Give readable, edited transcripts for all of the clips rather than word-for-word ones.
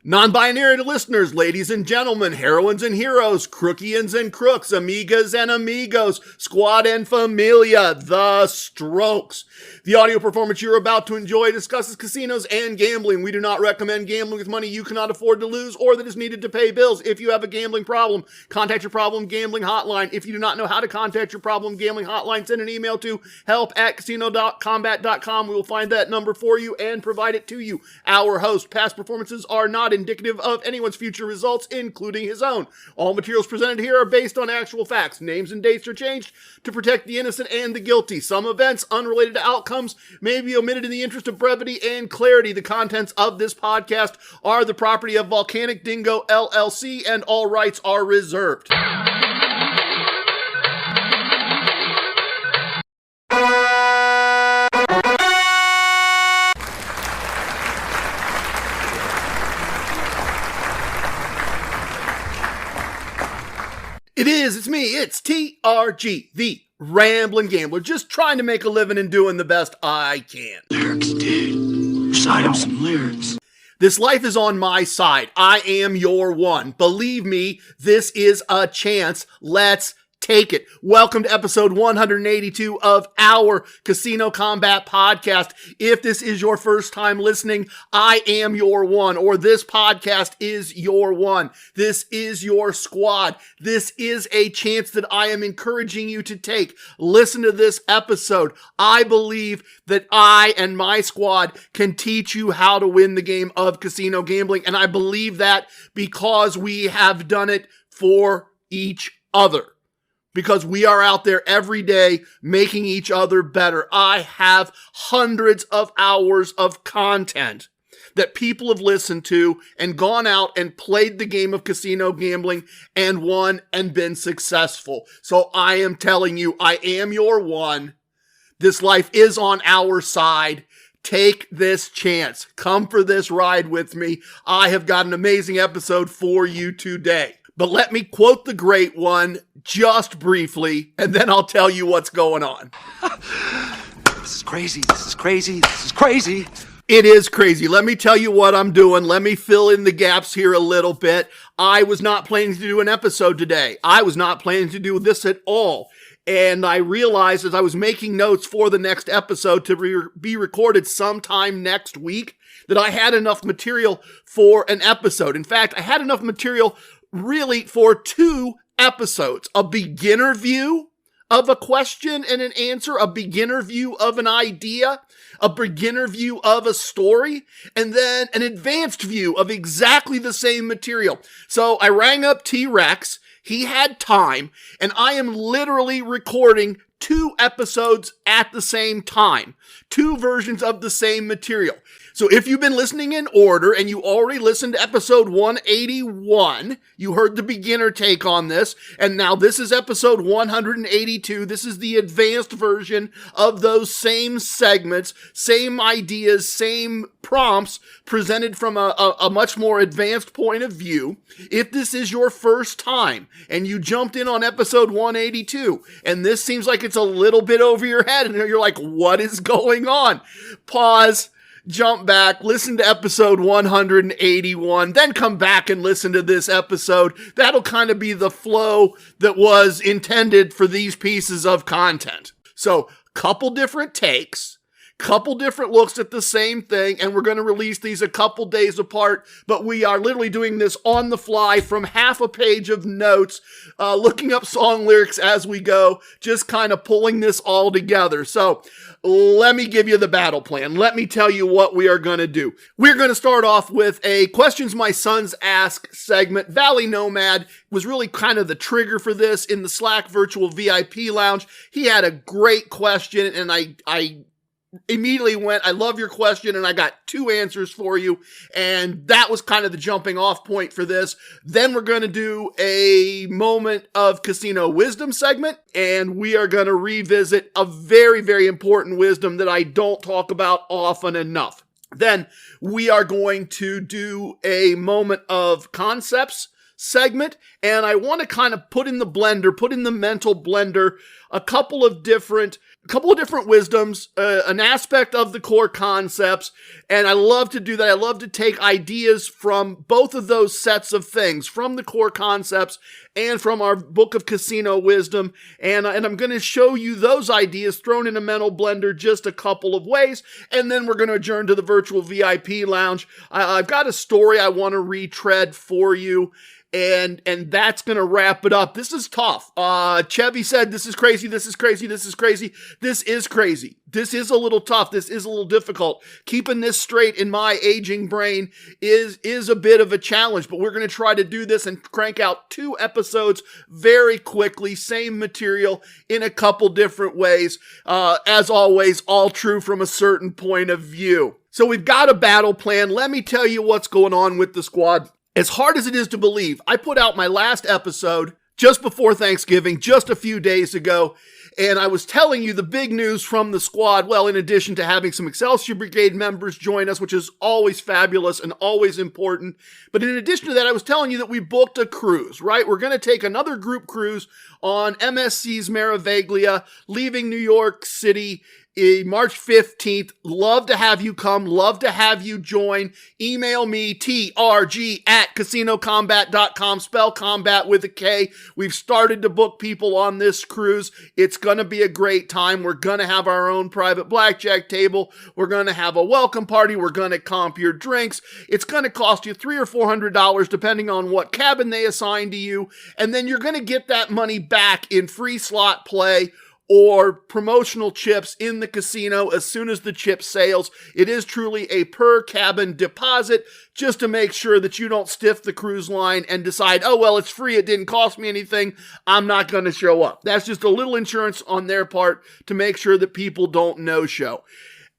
Non-binary listeners, ladies and gentlemen, heroines and heroes, crookians and crooks, amigas and amigos, squad and familia, the Strokes. The audio performance you're about to enjoy discusses casinos and gambling. We do not recommend gambling with money you cannot afford to lose or that is needed to pay bills. If you have a gambling problem, contact your problem gambling hotline. If you do not know how to contact your problem gambling hotline, send an email to help@casino.combat.com. We will find that number for you and provide it to you. Our host, past performances are not indicative of anyone's future results, including his own. All materials presented here are based on actual facts. Names and dates are changed to protect the innocent and the guilty. Some events unrelated to outcomes may be omitted in the interest of brevity and clarity. The contents of this podcast are the property of Volcanic Dingo LLC, and all rights are reserved. It's me, it's TRG, the Ramblin Gambler, just trying to make a living and doing the best I can. Lyrics, dude. Recite him some lyrics. This life is on my side. I am your one. Believe me, this is a chance. Let's take it. Welcome to episode 182 of our Casino Combat podcast. If this is your first time listening, I am your one, or this podcast is your one. This is your squad. This is a chance that I am encouraging you to take. Listen to this episode. I believe that I and my squad can teach you how to win the game of casino gambling, and I believe that because we have done it for each other. Because we are out there every day making each other better. I have hundreds of hours of content that people have listened to and gone out and played the game of casino gambling and won and been successful. So I am telling you, I am your one. This life is on our side. Take this chance. Come for this ride with me. I have got an amazing episode for you today. But let me quote the great one just briefly, and then I'll tell you what's going on. This is crazy. This is crazy. This is crazy. It is crazy. Let me tell you what I'm doing. Let me fill in the gaps here a little bit. I was not planning to do an episode today. I was not planning to do this at all. And I realized as I was making notes for the next episode to be recorded sometime next week that I had enough material for an episode. In fact, I had enough material really for 2 episodes, a beginner view of a question and an answer, a beginner view of an idea, a beginner view of a story, and then an advanced view of exactly the same material. So I rang up T-Rex, he had time, and I am literally recording 2 episodes at the same time, 2 versions of the same material. So if you've been listening in order and you already listened to episode 181, you heard the beginner take on this, and now this is episode 182. This is the advanced version of those same segments, same ideas, same prompts presented from a much more advanced point of view. If this is your first time and you jumped in on episode 182 and this seems like it's a little bit over your head and you're like, what is going on? Pause. Jump back, listen to episode 181, then come back and listen to this episode. That'll kind of be the flow that was intended for these pieces of content. So, couple different takes, couple different looks at the same thing, and we're going to release these a couple days apart, but we are literally doing this on the fly from half a page of notes, looking up song lyrics as we go, just kind of pulling this all together. So, let me give you the battle plan. Let me tell you what we are going to do. We're going to start off with a Questions My Sons Ask segment. Valley Nomad was really kind of the trigger for this in the Slack virtual VIP lounge. He had a great question, and I immediately went, I love your question, and I got 2 answers for you, and that was kind of the jumping off point for this. Then we're going to do a Moment of Casino Wisdom segment, and we are going to revisit a very, very important wisdom that I don't talk about often enough. Then we are going to do a Moment of Koncepts segment, and I want to kind of put in the mental blender, a couple of different a couple of different wisdoms, an aspect of the core concepts, and I love to do that. I love to take ideas from both of those sets of things, from the core concepts and from our book of casino wisdom, and I'm going to show you those ideas thrown in a mental blender just a couple of ways, and then we're going to adjourn to the virtual VIP lounge. I've got a story I want to retread for you, and that's going to wrap it up. This is tough. Chevy said, this is crazy, this is crazy, this is crazy. This is crazy. This is a little tough. This is a little difficult. Keeping this straight in my aging brain is a bit of a challenge, but we're going to try to do this and crank out 2 episodes very quickly. Same material in a couple different ways. As always, all true from a certain point of view. So we've got a battle plan. Let me tell you what's going on with the squad. As hard as it is to believe, I put out my last episode just before Thanksgiving, just a few days ago, and I was telling you the big news from the squad. Well, in addition to having some Excelsior Brigade members join us, which is always fabulous and always important, but in addition to that, I was telling you that we booked a cruise, right? We're going to take another group cruise on MSC's Meraviglia, leaving New York City March 15th. Love to have you come. Love to have you join. Email me, trg@casinocombat.com. Spell combat with a K. We've started to book people on this cruise. It's going to be a great time. We're going to have our own private blackjack table. We're going to have a welcome party. We're going to comp your drinks. It's going to cost you $300 or $400 depending on what cabin they assign to you. And then you're going to get that money back in free slot play or promotional chips in the casino as soon as the chip sails. It is truly a per cabin deposit just to make sure that you don't stiff the cruise line and decide, oh, well, it's free, it didn't cost me anything, I'm not going to show up. That's just a little insurance on their part to make sure that people don't no-show.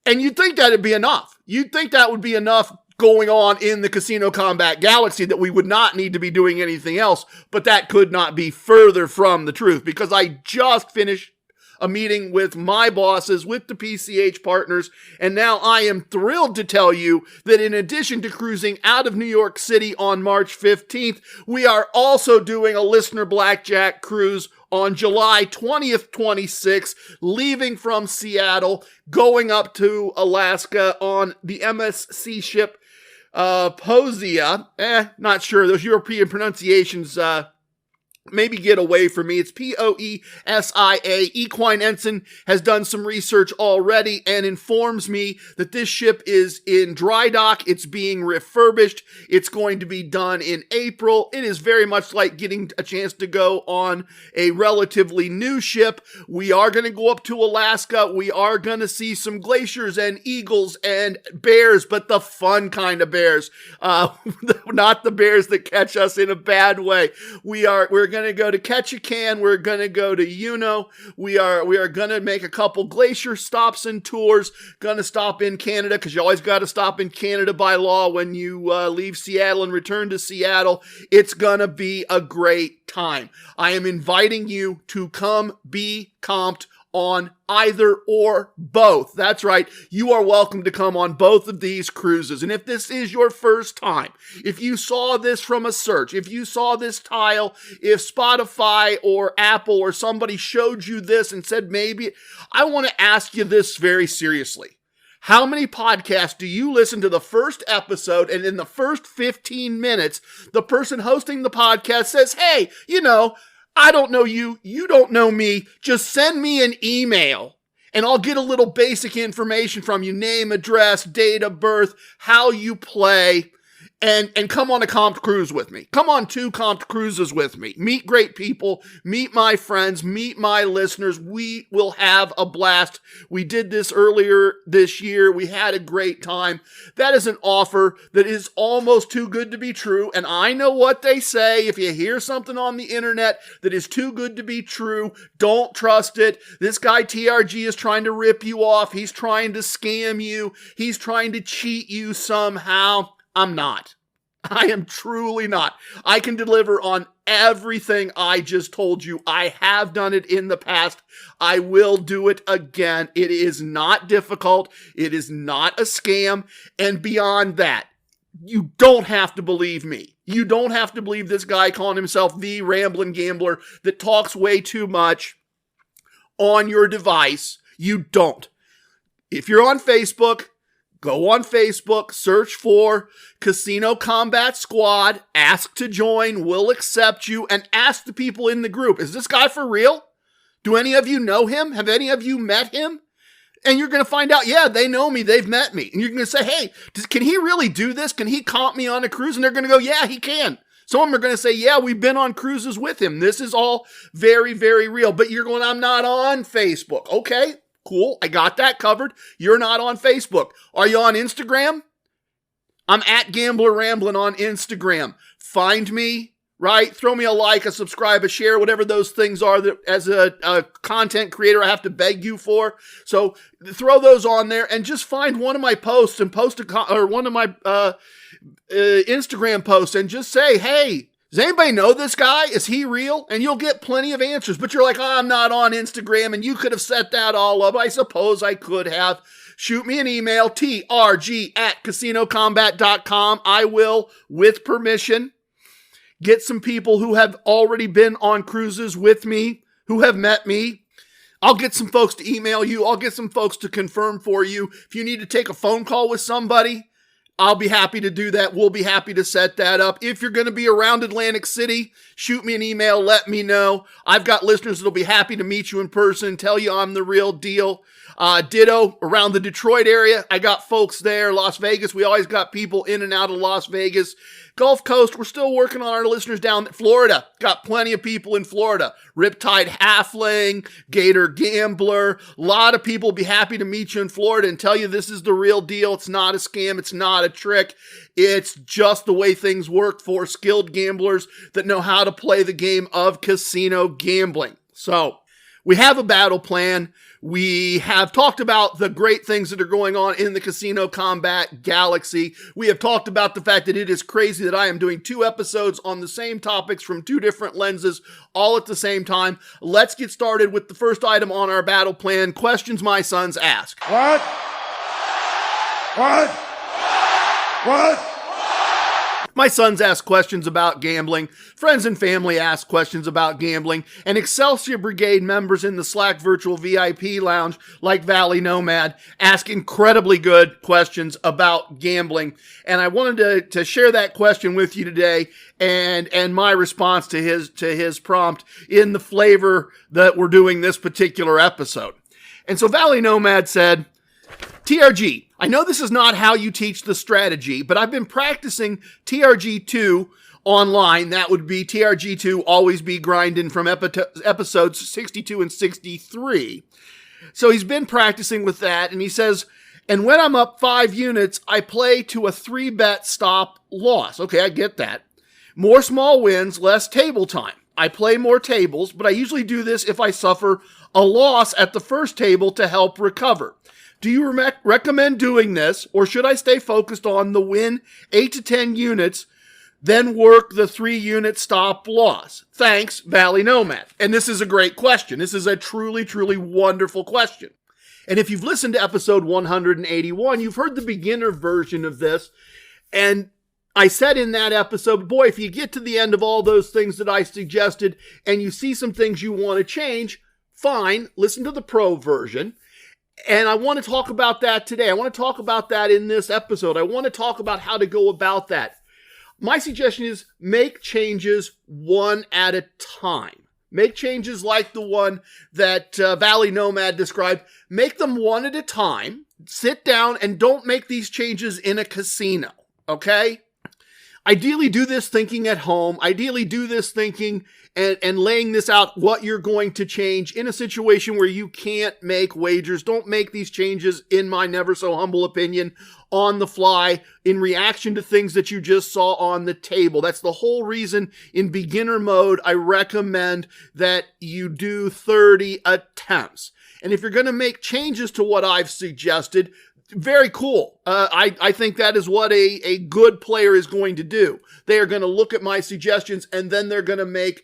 And you'd think that'd be enough. You'd think that would be enough going on in the Casino Combat Galaxy, that we would not need to be doing anything else, but that could not be further from the truth, because I just finished a meeting with my bosses, with the PCH partners, and now I am thrilled to tell you that in addition to cruising out of New York City on March 15th, we are also doing a listener blackjack cruise on July 20th, 26th, leaving from Seattle, going up to Alaska on the MSC ship Poesia. Not sure. Those European pronunciations maybe get away from me. It's Poesia. Equine Ensign has done some research already and informs me that this ship is in dry dock. It's being refurbished. It's going to be done in April. It is very much like getting a chance to go on a relatively new ship. We are going to go up to Alaska. We are going to see some glaciers and eagles and bears, but the fun kind of bears. Not the bears that catch us in a bad way. We're going to go to Ketchikan. We're going to go to Juneau. We are going to make a couple glacier stops and tours. Going to stop in Canada, because you always got to stop in Canada by law when you leave Seattle and return to Seattle. It's going to be a great time. I am inviting you to come be comped on either or both. That's right. You are welcome to come on both of these cruises. And if this is your first time, if you saw this from a search, if you saw this tile, if Spotify or Apple or somebody showed you this and said maybe, I want to ask you this very seriously. How many podcasts do you listen to the first episode, and in the first 15 minutes, the person hosting the podcast says, hey, I don't know you, you don't know me, just send me an email and I'll get a little basic information from you, name, address, date of birth, how you play, and come on a comped cruise with me. Come on 2 comped cruises with me. Meet great people, meet my friends, meet my listeners. We will have a blast. We did this earlier this year. We had a great time. That is an offer that is almost too good to be true. And I know what they say. If you hear something on the internet that is too good to be true, don't trust it. This guy TRG is trying to rip you off. He's trying to scam you. He's trying to cheat you somehow. I'm not. I am truly not. I can deliver on everything I just told you. I have done it in the past. I will do it again. It is not difficult. It is not a scam. And beyond that, you don't have to believe me. You don't have to believe this guy calling himself the Ramblin Gambler that talks way too much on your device. You don't. If you're on Facebook, go on Facebook, search for Casino Combat Squad, ask to join, we'll accept you, and ask the people in the group, is this guy for real? Do any of you know him? Have any of you met him? And you're going to find out, yeah, they know me, they've met me. And you're going to say, hey, can he really do this? Can he comp me on a cruise? And they're going to go, yeah, he can. Some of them are going to say, yeah, we've been on cruises with him. This is all very, very real. But you're going, I'm not on Facebook. Okay, cool. I got that covered. You're not on Facebook. Are you on Instagram? I'm at Gambler Ramblin on Instagram. Find me, right? Throw me a like, a subscribe, a share, whatever those things are that as a content creator I have to beg you for. So throw those on there and just find one of my posts and post or one of my Instagram posts and just say, hey, does anybody know this guy? Is he real? And you'll get plenty of answers. But you're like, oh, I'm not on Instagram, and you could have set that all up. I suppose I could have. Shoot me an email, trg@casinocombat.com. I will, with permission, get some people who have already been on cruises with me, who have met me. I'll get some folks to email you. I'll get some folks to confirm for you. If you need to take a phone call with somebody, I'll be happy to do that. We'll be happy to set that up. If you're going to be around Atlantic City, shoot me an email. Let me know. I've got listeners that'll be happy to meet you in person, tell you I'm the real deal. Ditto around the Detroit area. I got folks there. Las Vegas, we always got people in and out of Las Vegas. Gulf Coast, we're still working on our listeners down in Florida. Got plenty of people in Florida. Riptide Halfling, Gator Gambler. A lot of people will be happy to meet you in Florida and tell you this is the real deal. It's not a scam. It's not a trick. It's just the way things work for skilled gamblers that know how to play the game of casino gambling. So we have a battle plan. We have talked about the great things that are going on in the casino combat galaxy. We have talked about the fact that it is crazy that I am doing 2 episodes on the same topics from 2 different lenses all at the same time. Let's get started with the first item on our battle plan. Questions my sons ask. What? My sons ask questions about gambling, friends and family ask questions about gambling, and Excelsior Brigade members in the Slack Virtual VIP Lounge, like Valley Nomad, ask incredibly good questions about gambling. And I wanted to share that question with you today and my response to his prompt in the flavor that we're doing this particular episode. And so Valley Nomad said, TRG, I know this is not how you teach the strategy, but I've been practicing TRG2 online. That would be TRG2 Always Be Grinding from episodes 62 and 63. So he's been practicing with that, and he says, and when I'm up 5 units, I play to a 3-bet stop loss. Okay, I get that. More small wins, less table time. I play more tables, but I usually do this if I suffer a loss at the first table to help recover. Do you recommend doing this, or should I stay focused on the win 8 to 10 units, then work the 3-unit stop loss? Thanks, Valley Nomad. And this is a great question. This is a truly, truly wonderful question. And if you've listened to episode 181, you've heard the beginner version of this. And I said in that episode, boy, if you get to the end of all those things that I suggested and you see some things you want to change, fine, listen to the pro version. And I want to talk about that today. I want to talk about that in this episode. I want to talk about how to go about that. My suggestion is make changes one at a time. Make changes like the one that Valley Nomad described. Make them one at a time. Sit down and don't make these changes in a casino, okay? Ideally, do this thinking at home. Ideally, do this thinking and laying this out, what you're going to change in a situation where you can't make wagers. Don't make these changes, in my never so humble opinion, on the fly in reaction to things that you just saw on the table. That's the whole reason in beginner mode, I recommend that you do 30 attempts. And if you're going to make changes to what I've suggested, very cool. I think that is what a good player is going to do. They are going to look at my suggestions and then they're going to make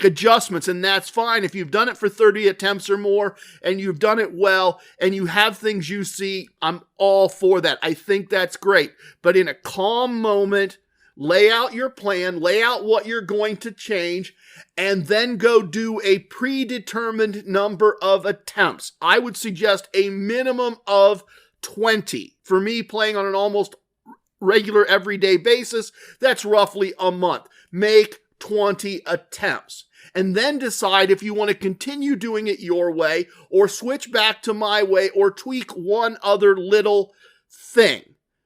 adjustments, and that's fine. If you've done it for 30 attempts or more and you've done it well and you have things you see, I'm all for that. I think that's great. But in a calm moment, lay out your plan, lay out what you're going to change, and then go do a predetermined number of attempts. I would suggest a minimum of 20. For me, playing on an almost regular everyday basis, that's roughly a month. Make 20 attempts. And then decide if you want to continue doing it your way or switch back to my way or tweak one other little thing.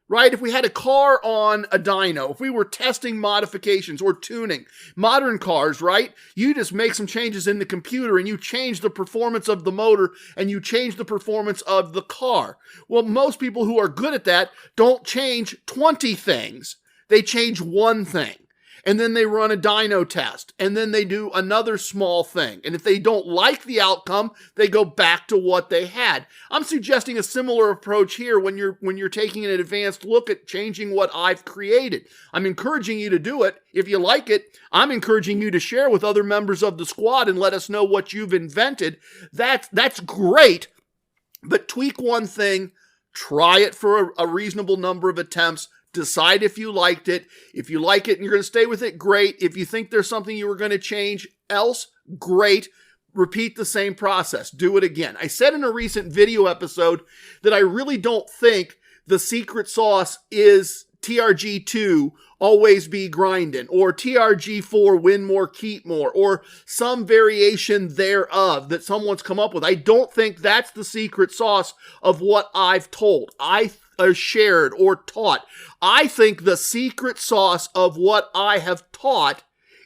Right? If we had a car on a dyno, if we were testing modifications or tuning, modern cars, right? You just make some changes in the computer and you change the performance of the motor and you change the performance of the car. Well, most people who are good at that don't change 20 things. They change one thing. And then they run a dyno test, and then they do another small thing. And if they don't like the outcome, they go back to what they had. I'm suggesting a similar approach here when you're taking an advanced look at changing what I've created. I'm encouraging you to do it. If you like it, I'm encouraging you to share with other members of the squad and let us know what you've invented. That's great, but tweak one thing, try it for a reasonable number of attempts. Decide if you liked it. If you like it and you're going to stay with it, great. If you think there's something you were going to change else, great. Repeat the same process. Do it again. I said in a recent video episode that I really don't think the secret sauce is TRG2, always be grinding, or TRG4, win more, keep more, or some variation thereof that someone's come up with. I don't think that's the secret sauce of what I've told. Shared or taught. I think the secret sauce of what I have taught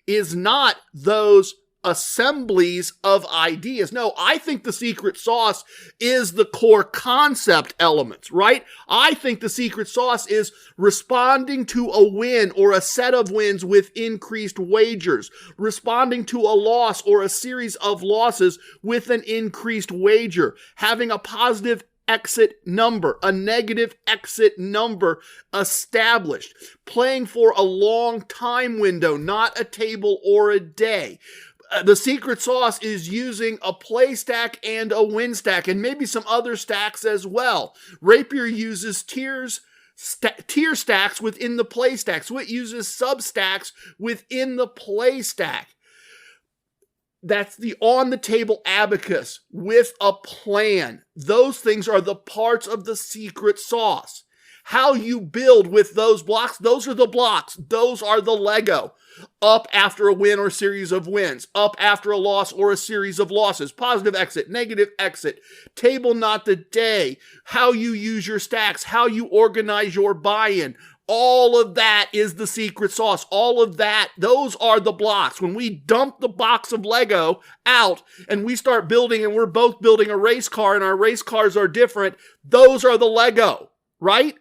is not those assemblies of ideas. No, I think the secret sauce is the core concept elements, right? I think the secret sauce is responding to a win or a set of wins with increased wagers, responding to a loss or a series of losses with an increased wager, having a positive exit number, a negative exit number established, playing for a long time window, not a table or a day. The secret sauce is using a play stack and a win stack, and maybe some other stacks as well. Rapier uses tier stacks within the play stack, so it uses sub-stacks within the play stack. That's the on-the-table abacus with a plan. Those things are the parts of the secret sauce. How you build with those blocks, those are the blocks. Those are the Lego. Up after a win or series of wins. Up after a loss or a series of losses. Positive exit, negative exit. Table not the day. How you use your stacks. How you organize your buy-in. All of that is the secret sauce. All of that, those are the blocks. When we dump the box of Lego out and we start building and we're both building a race car and our race cars are different, those are the Lego, right?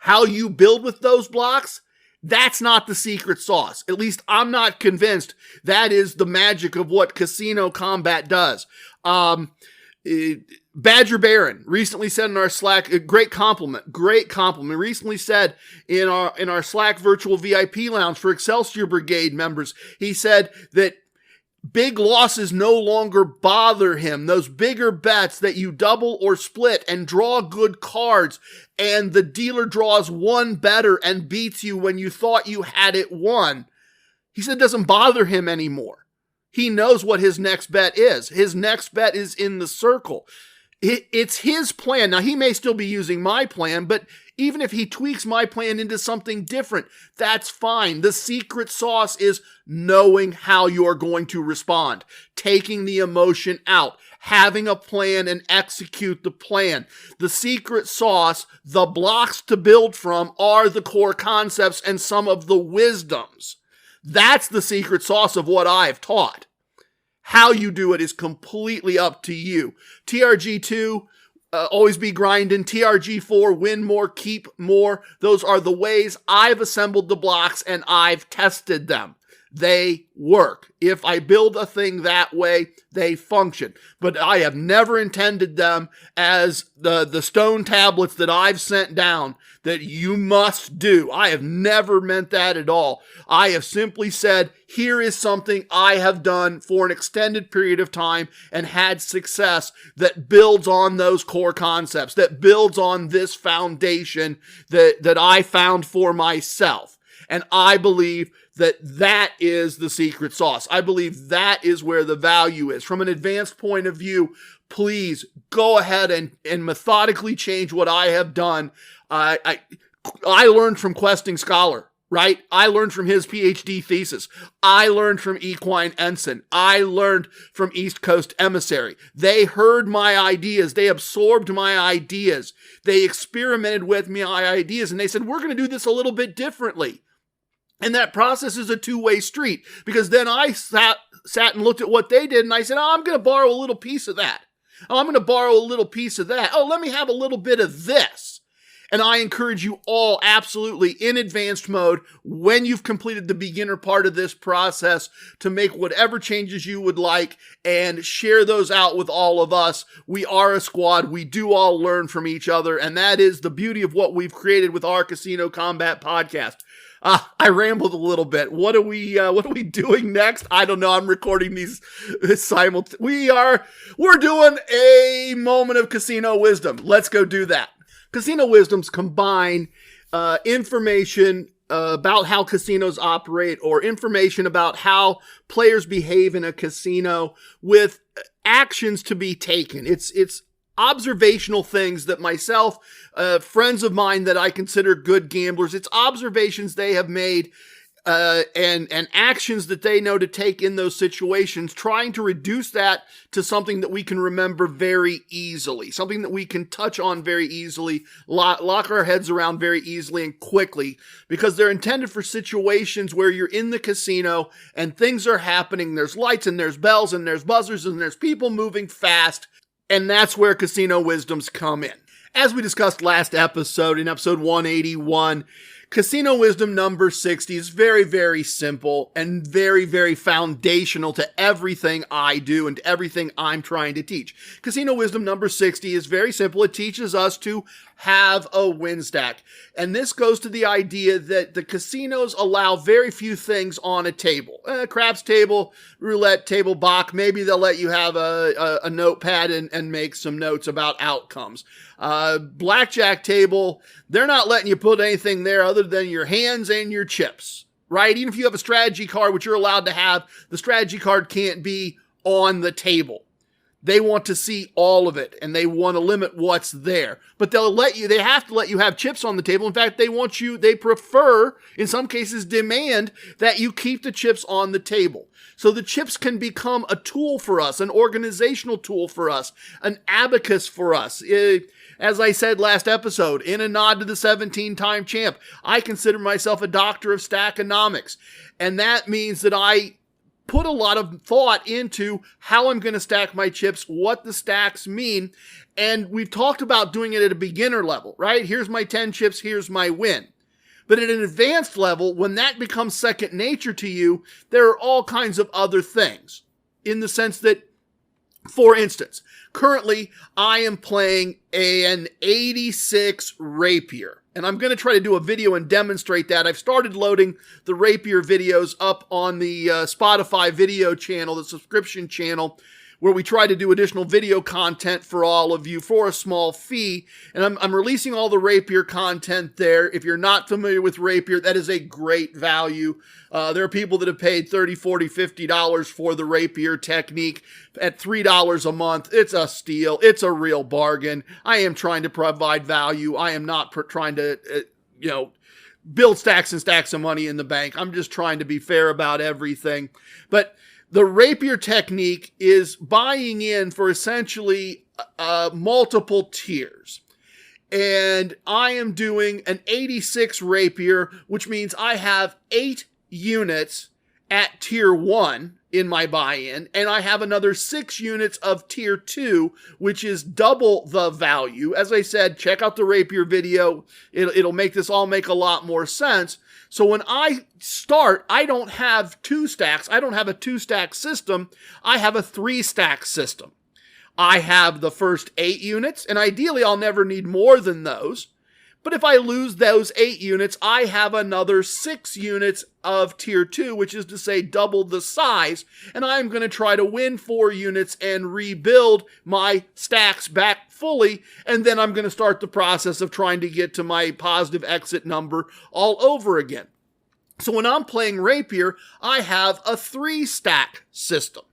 How you build with those blocks, that's not the secret sauce. At least I'm not convinced that is the magic of what Casino Combat does. Badger Baron recently said in our Slack, a great compliment, recently said in our Slack virtual VIP lounge for Excelsior Brigade members, he said that big losses no longer bother him. Those bigger bets that you double or split and draw good cards and the dealer draws one better and beats you when you thought you had it won. He said it doesn't bother him anymore. He knows what his next bet is. His next bet is in the circle. It's his plan. Now, he may still be using my plan, but even if he tweaks my plan into something different, that's fine. The secret sauce is knowing how you're going to respond, taking the emotion out, having a plan and execute the plan. The secret sauce, the blocks to build from, are the core concepts and some of the wisdoms. That's the secret sauce of what I've taught. How you do it is completely up to you. TRG2, always be grinding. TRG4, win more, keep more. Those are the ways I've assembled the blocks and I've tested them. They work. If I build a thing that way, they function. But I have never intended them as the stone tablets that I've sent down that you must do. I have never meant that at all. I have simply said, here is something I have done for an extended period of time and had success that builds on those core concepts, that builds on this foundation that I found for myself. And I believe that that is the secret sauce. I believe that is where the value is. From an advanced point of view, please go ahead and methodically change what I have done. I learned from Questing Scholar, right? I learned from his PhD thesis. I learned from Equine Ensign. I learned from East Coast Emissary. They heard my ideas. They absorbed my ideas. They experimented with my ideas, and they said, we're going to do this a little bit differently. And that process is a two-way street, because then I sat and looked at what they did, and I said, oh, I'm going to borrow a little piece of that. Oh, I'm going to borrow a little piece of that. Oh, let me have a little bit of this. And I encourage you all absolutely in advanced mode, when you've completed the beginner part of this process, to make whatever changes you would like and share those out with all of us. We are a squad. We do all learn from each other. And that is the beauty of what we've created with our Casino Combat podcast. I rambled a little bit. What are we doing next? I don't know. I'm recording these simultaneously. We're doing a moment of casino wisdom. Let's go do that. Casino wisdoms combine information about how casinos operate, or information about how players behave in a casino, with actions to be taken. It's observational things that myself, friends of mine that I consider good gamblers, it's observations they have made and actions that they know to take in those situations, trying to reduce that to something that we can remember very easily, something that we can touch on very easily, lock our heads around very easily and quickly, because they're intended for situations where you're in the casino and things are happening. There's lights and there's bells and there's buzzers and there's people moving fast. And that's where casino wisdoms come in. As we discussed last episode, in episode 181, casino wisdom number 60 is very, very simple and very, very foundational to everything I do and to everything I'm trying to teach. Casino wisdom number 60 is very simple. It teaches us to have a win stack. And this goes to the idea that the casinos allow very few things on a table. Craps table, roulette table, Bach. Maybe they'll let you have a notepad and make some notes about outcomes. Blackjack table, they're not letting you put anything there other than your hands and your chips, right? Even if you have a strategy card, which you're allowed to have, the strategy card can't be on the table. They want to see all of it, and they want to limit what's there. But they have to let you have chips on the table. In fact, they prefer, in some cases demand, that you keep the chips on the table. So the chips can become a tool for us, an organizational tool for us, an abacus for us. As I said last episode, in a nod to the 17-time champ, I consider myself a doctor of stackonomics. And that means that I put a lot of thought into how I'm going to stack my chips, what the stacks mean. And we've talked about doing it at a beginner level, right? Here's my 10 chips, here's my win. But at an advanced level, when that becomes second nature to you, there are all kinds of other things. In the sense that, for instance, currently I am playing an 86 Rapier. And I'm going to try to do a video and demonstrate that. I've started loading the Rapier videos up on the Spotify video channel, the subscription channel, where we try to do additional video content for all of you for a small fee. And I'm releasing all the Rapier content there. If you're not familiar with Rapier, that is a great value. There are people that have paid $30, $40, $50 for the Rapier technique at $3 a month. It's a steal. It's a real bargain. I am trying to provide value. I am not trying to, build stacks and stacks of money in the bank. I'm just trying to be fair about everything. But the Rapier technique is buying in for essentially multiple tiers. And I am doing an 86 Rapier, which means I have 8 units at tier 1 in my buy-in, and I have another 6 units of tier 2, which is double the value. As I said, check out the Rapier video. It'll make this all make a lot more sense. So when I start, I don't have 2 stacks. I don't have a 2-stack system. I have a 3-stack system. I have the first 8 units, and ideally I'll never need more than those. But if I lose those 8 units, I have another 6 units of tier 2, which is to say double the size. And I'm going to try to win 4 units and rebuild my stacks back fully. And then I'm going to start the process of trying to get to my positive exit number all over again. So when I'm playing Rapier, I have a 3-stack system.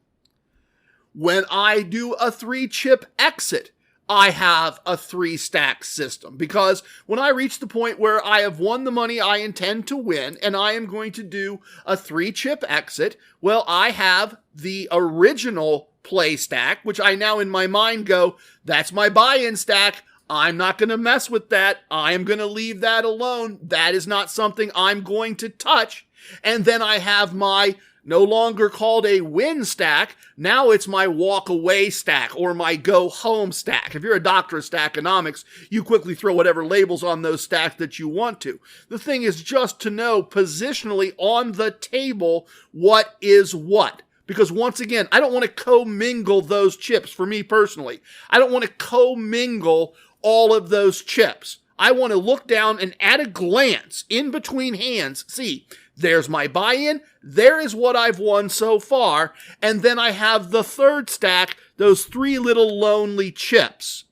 When I do a 3-chip exit, I have a 3-stack system, because when I reach the point where I have won the money I intend to win and I am going to do a 3-chip exit, well, I have the original play stack, which I now in my mind go, that's my buy-in stack. I'm not going to mess with that. I am going to leave that alone. That is not something I'm going to touch. And then I have my no longer called a win stack. Now it's my walk away stack or my go home stack. If you're a doctor of stackonomics, you quickly throw whatever labels on those stacks that you want to. The thing is just to know positionally on the table what is what. Because once again, I don't want to commingle those chips for me personally. I don't want to commingle all of those chips. I want to look down and at a glance, in between hands, see, there's my buy-in, there is what I've won so far, and then I have the 3rd stack, those 3 little lonely chips.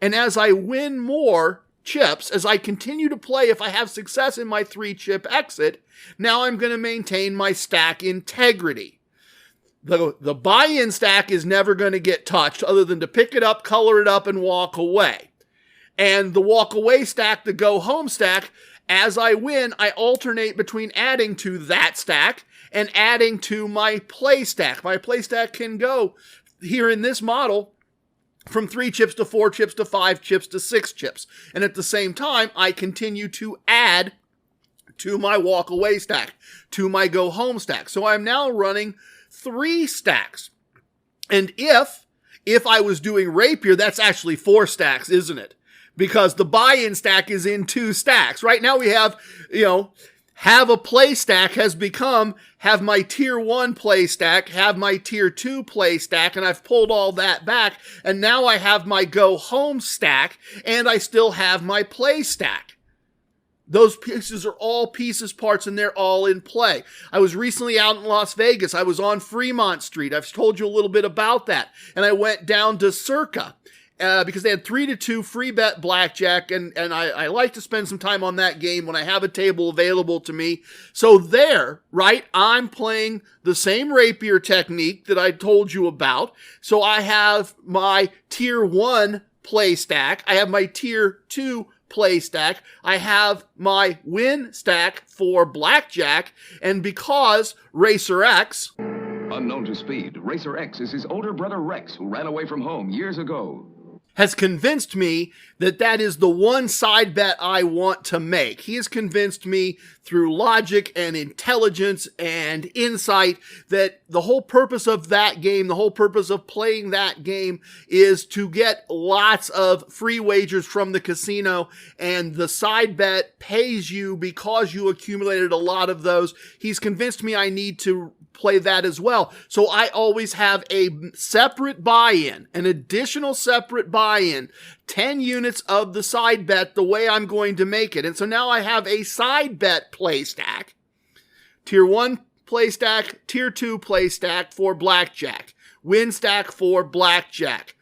And as I win more chips, as I continue to play, if I have success in my 3-chip exit, now I'm going to maintain my stack integrity. The buy-in stack is never going to get touched other than to pick it up, color it up, and walk away. And the walk away stack, the go home stack, as I win, I alternate between adding to that stack and adding to my play stack. My play stack can go here in this model from 3 chips to 4 chips to 5 chips to 6 chips. And at the same time, I continue to add to my walk away stack, to my go home stack. So I'm now running 3 stacks. And if I was doing Rapier, that's actually 4 stacks, isn't it? Because the buy-in stack is in 2 stacks. Right now we have, have a play stack has become, have my tier 1 play stack, have my tier 2 play stack, and I've pulled all that back. And now I have my go home stack, and I still have my play stack. Those pieces are all pieces, parts, and they're all in play. I was recently out in Las Vegas. I was on Fremont Street. I've told you a little bit about that. And I went down to Circa. Because they had 3-2 free bet blackjack, and I like to spend some time on that game when I have a table available to me. So there, right, I'm playing the same Rapier technique that I told you about. So I have my tier 1 play stack. I have my tier 2 play stack. I have my win stack for blackjack, and because Racer X, unknown to Speed, Racer X is his older brother Rex, who ran away from home years ago, has convinced me that that is the one side bet I want to make. He has convinced me through logic and intelligence and insight that the whole purpose of that game, the whole purpose of playing that game is to get lots of free wagers from the casino, and the side bet pays you because you accumulated a lot of those. He's convinced me I need to play that as well. So I always have a separate buy-in, an additional separate buy-in, 10 units of the side bet the way I'm going to make it. And so now I have a side bet play stack, tier 1 play stack, tier 2 play stack for blackjack, win stack for blackjack.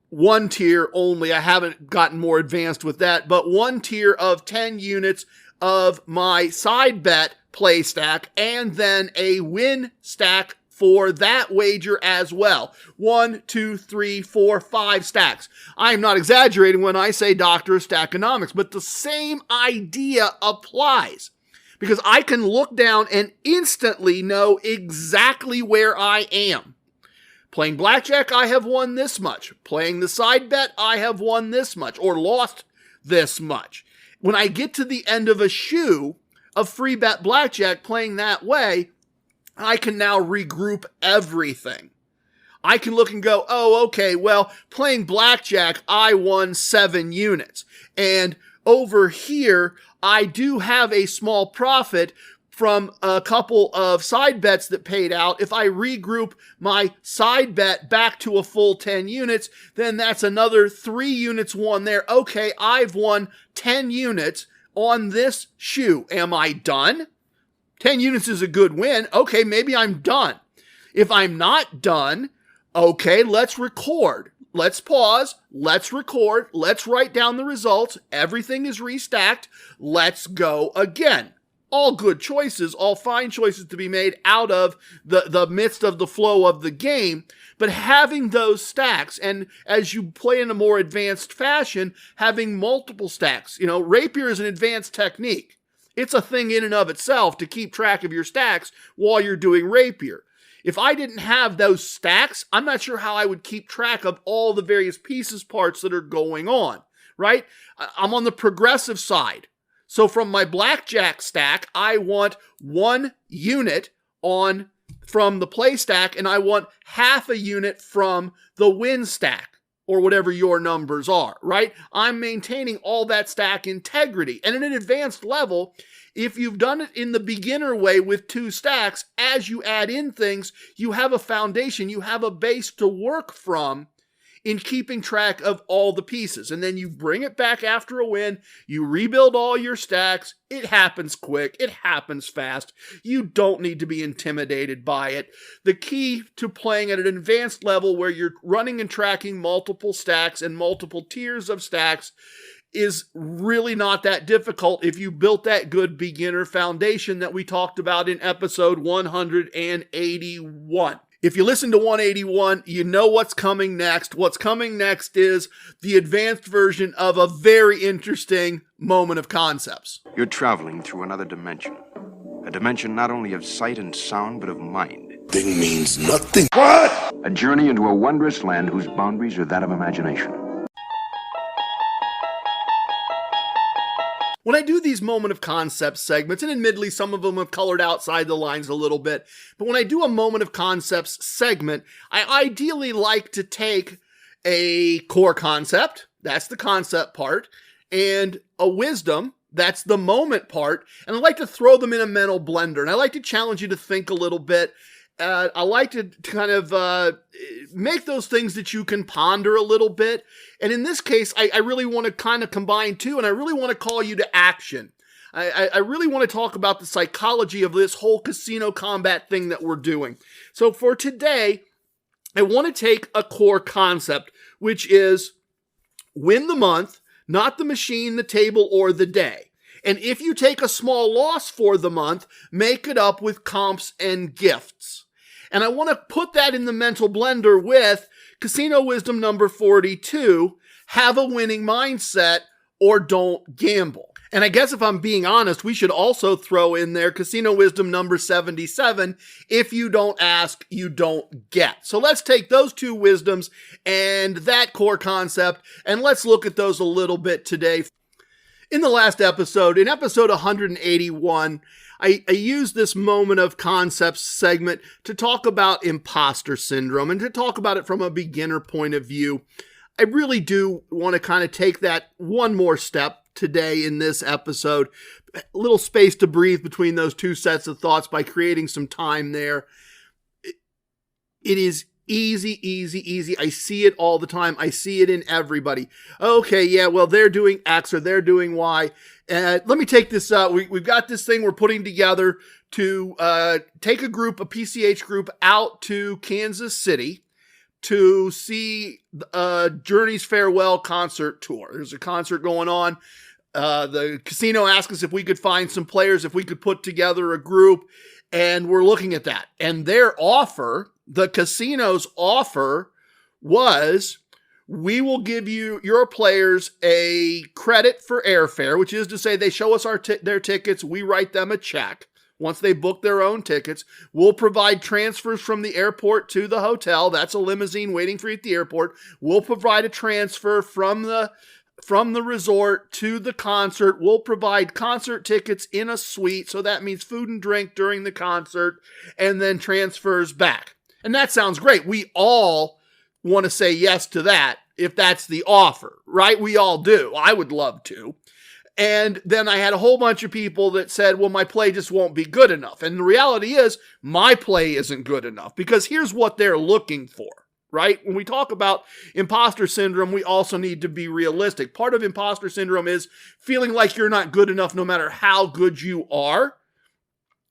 1 tier only. I haven't gotten more advanced with that, but 1 tier of 10 units of my side bet play stack, and then a win stack for that wager as well. 1, 2, 3, 4, 5 stacks. I'm not exaggerating when I say Doctor of Stackonomics, but the same idea applies. Because I can look down and instantly know exactly where I am. Playing blackjack, I have won this much. Playing the side bet, I have won this much, or lost this much. When I get to the end of a shoe of free bet blackjack playing that way, I can now regroup everything. I can look and go, oh, okay, well, playing blackjack, I won 7 units. And over here, I do have a small profit from a couple of side bets that paid out. If I regroup my side bet back to a full 10 units, then that's another 3 units won there. Okay, I've won 10 units on this shoe. Am I done? 10 units is a good win. Okay, maybe I'm done. If I'm not done, okay, let's record. Let's pause. Let's record. Let's write down the results. Everything is restacked. Let's go again. all good choices, all fine choices to be made out of the midst of the flow of the game. But having those stacks, and as you play in a more advanced fashion, having multiple stacks. Rapier is an advanced technique. It's a thing in and of itself to keep track of your stacks while you're doing Rapier. If I didn't have those stacks, I'm not sure how I would keep track of all the various pieces, parts that are going on, right? I'm on the progressive side. So from my blackjack stack, I want 1 unit from the play stack, and I want half a unit from the win stack, or whatever your numbers are, right? I'm maintaining all that stack integrity. And at an advanced level, if you've done it in the beginner way with 2 stacks, as you add in things, you have a foundation, you have a base to work from in keeping track of all the pieces. And then you bring it back after a win, you rebuild all your stacks. It happens quick, it happens fast. You don't need to be intimidated by it. The key to playing at an advanced level where you're running and tracking multiple stacks and multiple tiers of stacks is really not that difficult if you built that good beginner foundation that we talked about in episode 181. If you listen to 181, you know what's coming next. What's coming next is the advanced version of a very interesting Moment of Koncepts. You're traveling through another dimension. A dimension not only of sight and sound, but of mind. Thing means nothing. What? A journey into a wondrous land whose boundaries are that of imagination. When I do these Moment of Koncepts segments, and admittedly some of them have colored outside the lines a little bit, but when I do a Moment of Koncepts segment, I ideally like to take a core concept, that's the concept part, and a wisdom, that's the moment part, and I like to throw them in a mental blender, and I like to challenge you to think a little bit. I like to kind of make those things that you can ponder a little bit. And in this case, I really want to kind of combine two, and I really want to call you to action. I really want to talk about the psychology of this whole casino combat thing that we're doing. So for today, I want to take a core concept, which is win the month, not the machine, the table, or the day. And if you take a small loss for the month, make it up with comps and gifts. And I want to put that in the mental blender with Casino Wisdom number 42, have a winning mindset or don't gamble. And I guess if I'm being honest, we should also throw in there Casino Wisdom number 77, if you don't ask, you don't get. So let's take those 2 wisdoms and that core concept, and let's look at those a little bit today. In the last episode, in episode 181, I used this Moment of Koncepts segment to talk about imposter syndrome and to talk about it from a beginner point of view. I really do want to kind of take that one more step today in this episode. A little space to breathe between those 2 sets of thoughts by creating some time there. It is easy. I see it all the time. I see it in everybody. Okay, yeah, well, they're doing X or they're doing Y. Let me take this, we've got this thing we're putting together to take a PCH group out to Kansas City to see Journey's Farewell concert tour. There's a concert going on. The casino asked us if we could find some players, if we could put together a group, and we're looking at that. And their offer, the casino's offer, was we will give you your players a credit for airfare, which is to say they show us their tickets, we write them a check. Once they book their own tickets, we'll provide transfers from the airport to the hotel. That's a limousine waiting for you at the airport. We'll provide a transfer from the resort to the concert. We'll provide concert tickets in a suite. So that means food and drink during the concert and then transfers back. And that sounds great. We all want to say yes to that if that's the offer, right? We all do. I would love to. And then I had a whole bunch of people that said, well, my play just won't be good enough. And the reality is my play isn't good enough, because here's what they're looking for, right? When we talk about imposter syndrome, we also need to be realistic. Part of imposter syndrome is feeling like you're not good enough no matter how good you are.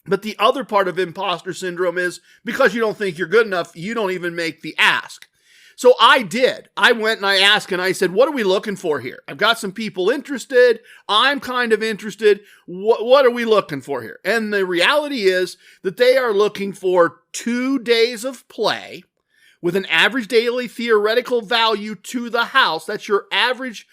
But the other part of imposter syndrome is because you don't think you're good enough, you don't even make the ask. So I did. I went and I asked and I said, what are we looking for here? I've got some people interested. I'm kind of interested. What are we looking for here? And the reality is that they are looking for 2 days of play with an average daily theoretical value to the house. That's your average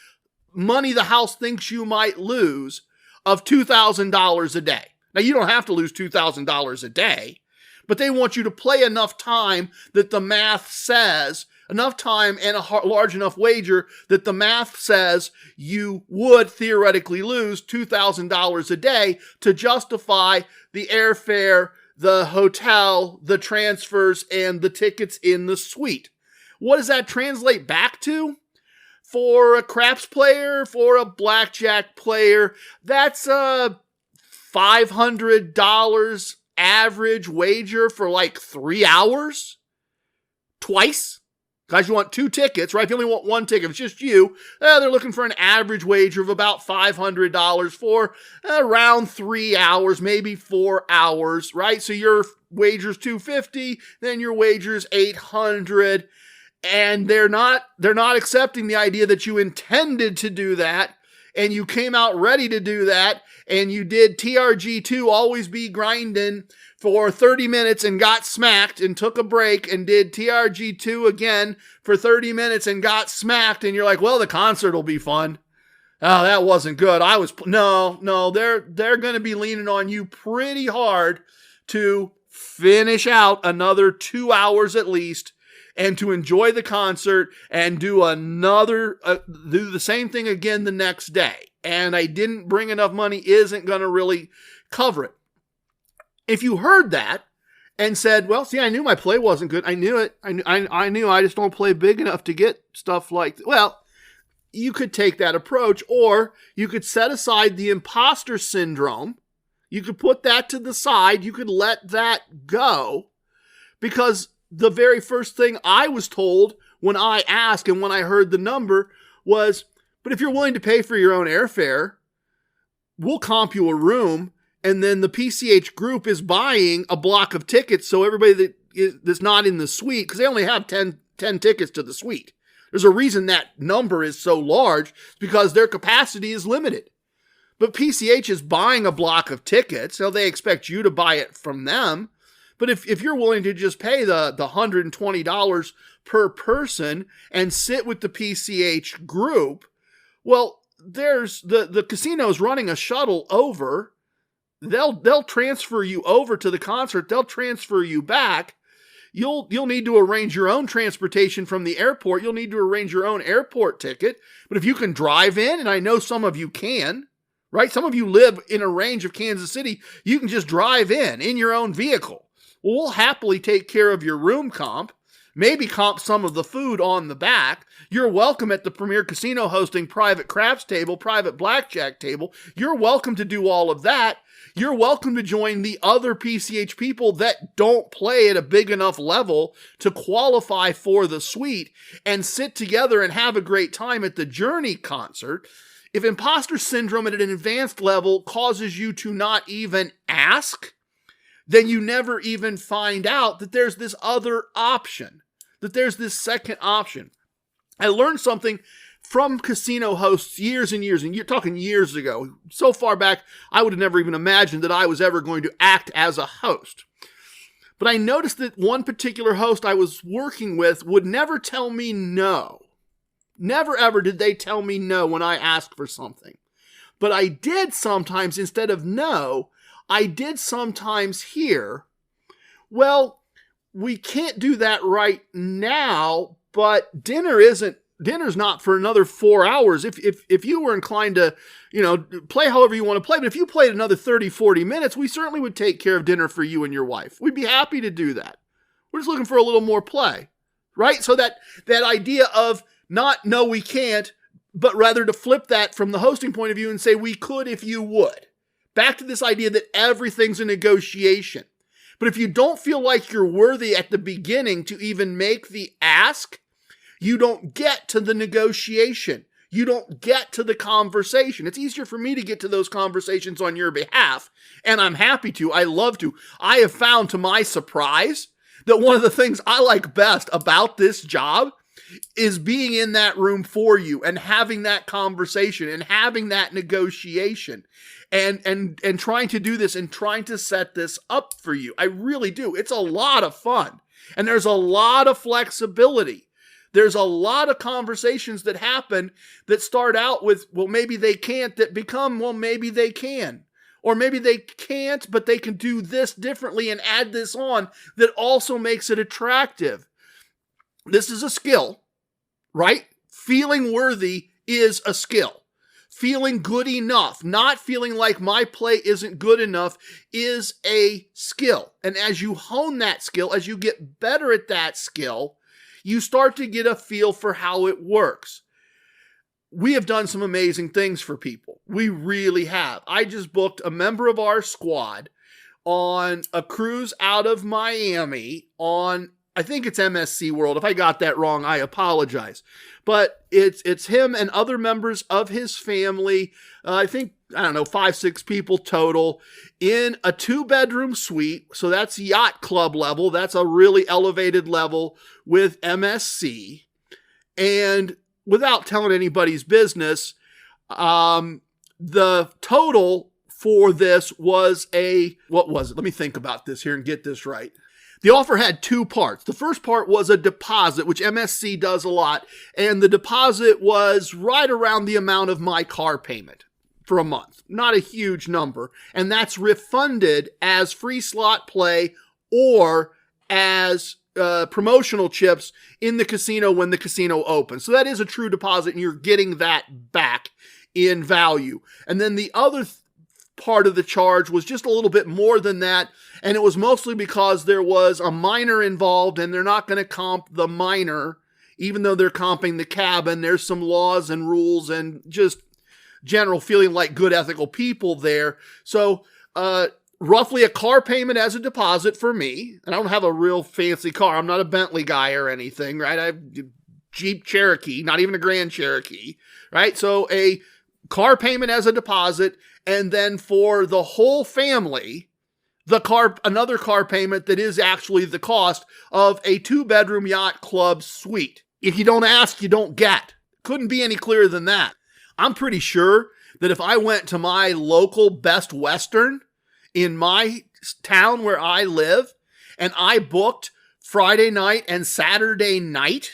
money the house thinks you might lose of $2,000 a day. Now, you don't have to lose $2,000 a day, but they want you to play enough time that the math says, enough time and a large enough wager that the math says you would theoretically lose $2,000 a day to justify the airfare, the hotel, the transfers, and the tickets in the suite. What does that translate back to? For a craps player, for a blackjack player, that's a $500 average wager for like 3 hours twice. Guys, you want 2 tickets, right? If you only want 1 ticket, if it's just you, they're looking for an average wager of about $500 for around 3 hours, maybe 4 hours, right? So your wager's $250, then your wager's $800, and they're not accepting the idea that you intended to do that, and you came out ready to do that, and you did TRG2, always be grinding, for 30 minutes and got smacked and took a break and did TRG2 again for 30 minutes and got smacked, and you're like, well, the concert will be fun. Oh, that wasn't good. No, they're going to be leaning on you pretty hard to finish out another 2 hours at least and to enjoy the concert and do the same thing again the next day. And I didn't bring enough money isn't going to really cover it. If you heard that and said, well, see, I knew my play wasn't good. I knew it. I knew I just don't play big enough to get stuff like that. Well, you could take that approach, or you could set aside the imposter syndrome. You could put that to the side. You could let that go, because the very first thing I was told when I asked and when I heard the number was, but if you're willing to pay for your own airfare, we'll comp you a room, and then the PCH group is buying a block of tickets so everybody that's not in the suite, because they only have 10 tickets to the suite. There's a reason that number is so large, because their capacity is limited. But PCH is buying a block of tickets, so they expect you to buy it from them. But if you're willing to just pay the $120 per person and sit with the PCH group, well, there's the casino's running a shuttle over. They'll transfer you over to the concert. They'll transfer you back. You'll need to arrange your own transportation from the airport. You'll need to arrange your own airport ticket. But if you can drive in, and I know some of you can, right? Some of you live in a range of Kansas City. You can just drive in your own vehicle. Well, we'll happily take care of your room comp, maybe comp some of the food on the back. You're welcome at the Premier Casino hosting private craps table, private blackjack table. You're welcome to do all of that. You're welcome to join the other PCH people that don't play at a big enough level to qualify for the suite and sit together and have a great time at the Journey concert. If imposter syndrome at an advanced level causes you to not even ask, then you never even find out that there's this other option, that there's this second option. I learned something from casino hosts years and years, and you're talking years ago. So far back, I would have never even imagined that I was ever going to act as a host. But I noticed that one particular host I was working with would never tell me no. Never ever did they tell me no when I asked for something. But I did sometimes, instead of no, I did sometimes hear, well, we can't do that right now, but dinner's not for another 4 hours. If you were inclined to, play however you want to play, but if you played another 30, 40 minutes, we certainly would take care of dinner for you and your wife. We'd be happy to do that. We're just looking for a little more play, right? So that idea of not, no, we can't, but rather to flip that from the hosting point of view and say, we could if you would. Back to this idea that everything's a negotiation. But if you don't feel like you're worthy at the beginning to even make the ask, you don't get to the negotiation. You don't get to the conversation. It's easier for me to get to those conversations on your behalf, and I'm happy to. I love to. I have found, to my surprise, that one of the things I like best about this job is being in that room for you and having that conversation and having that negotiation and trying to do this and trying to set this up for you. I really do. It's a lot of fun. And there's a lot of flexibility. There's a lot of conversations that happen that start out with, well, maybe they can't, that become, well, maybe they can. Or maybe they can't, but they can do this differently and add this on that also makes it attractive. This is a skill, right? Feeling worthy is a skill. Feeling good enough, not feeling like my play isn't good enough, is a skill. And as you hone that skill, as you get better at that skill, you start to get a feel for how it works. We have done some amazing things for people. We really have. I just booked a member of our squad on a cruise out of Miami on, I think it's MSC World. If I got that wrong, I apologize. But it's him and other members of his family. I think, 5, 6 people total in a 2-bedroom suite. So that's yacht club level. That's a really elevated level with MSC. And without telling anybody's business, the total for this was what was it? Let me think about this here and get this right. The offer had 2 parts. The first part was a deposit, which MSC does a lot, and the deposit was right around the amount of my car payment for a month. Not a huge number, and that's refunded as free slot play or as promotional chips in the casino when the casino opens. So that is a true deposit, and you're getting that back in value. And then the other part of the charge was just a little bit more than that, and it was mostly because there was a minor involved, and they're not going to comp the minor, even though they're comping the cabin. There's some laws and rules and just general feeling like good ethical people there. So roughly a car payment as a deposit for me, and I don't have a real fancy car. I'm not a Bentley guy or anything, right? I have a Jeep Cherokee, not even a Grand Cherokee, right? So a car payment as a deposit, and then for the whole family, another car payment that is actually the cost of a 2-bedroom yacht club suite. If you don't ask, you don't get. Couldn't be any clearer than that. I'm pretty sure that if I went to my local Best Western in my town where I live, and I booked Friday night and Saturday night,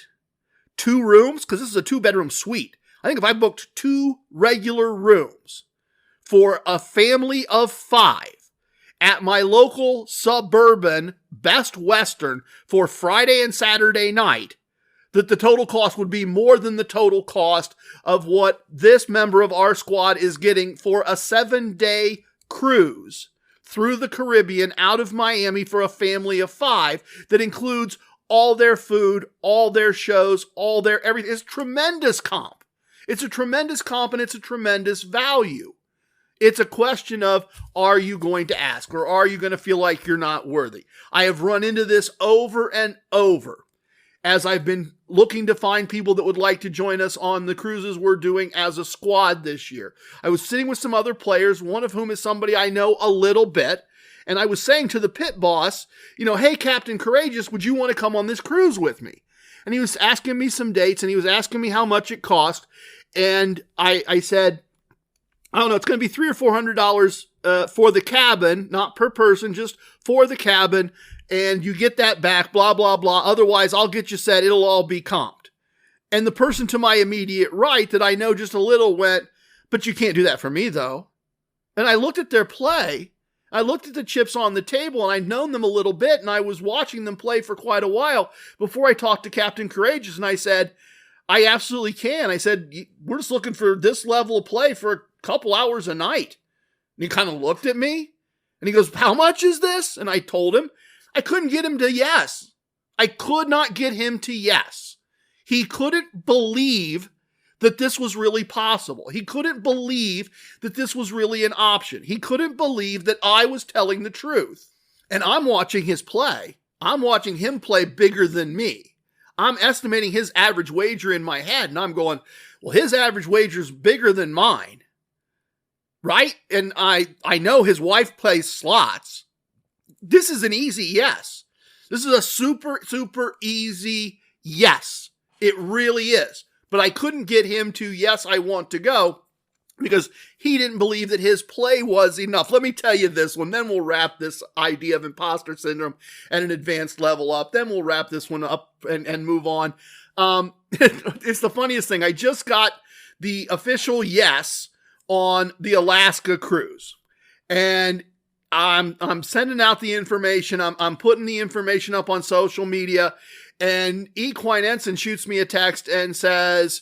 2 rooms, because this is a 2-bedroom suite. I think if I booked 2 regular rooms for a family of 5 at my local suburban Best Western for Friday and Saturday night, that the total cost would be more than the total cost of what this member of our squad is getting for a 7-day cruise through the Caribbean out of Miami for a family of 5 that includes all their food, all their shows, all their everything. It's tremendous comp. It's a tremendous comp, and it's a tremendous value. It's a question of, are you going to ask, or are you going to feel like you're not worthy? I have run into this over and over as I've been looking to find people that would like to join us on the cruises we're doing as a squad this year. I was sitting with some other players, one of whom is somebody I know a little bit, and I was saying to the pit boss, hey, Captain Courageous, would you want to come on this cruise with me? And he was asking me some dates, and he was asking me how much it cost, and I said, I don't know, it's going to be $300 or $400 for the cabin, not per person, just for the cabin, and you get that back, blah, blah, blah. Otherwise, I'll get you set. It'll all be comped. And the person to my immediate right that I know just a little went, but you can't do that for me, though. And I looked at their play. I looked at the chips on the table, and I'd known them a little bit, and I was watching them play for quite a while before I talked to Captain Courageous, and I said, I absolutely can. I said, we're just looking for this level of play for a couple hours a night. And he kind of looked at me, and he goes, how much is this? And I told him. I couldn't get him to yes. I could not get him to yes. He couldn't believe that this was really possible. He couldn't believe that this was really an option. He couldn't believe that I was telling the truth. And I'm watching his play. I'm watching him play bigger than me. I'm estimating his average wager in my head, and I'm going, well, his average wager is bigger than mine, right? And I know his wife plays slots. This is an easy yes. This is a super, super easy yes. It really is. But I couldn't get him to, yes, I want to go, because he didn't believe that his play was enough. Let me tell you this one, then we'll wrap this idea of imposter syndrome at an advanced level up. Then we'll wrap this one up and move on. It's the funniest thing. I just got the official yes on the Alaska cruise. And I'm sending out the information. I'm putting the information up on social media. And Equine Ensign shoots me a text and says,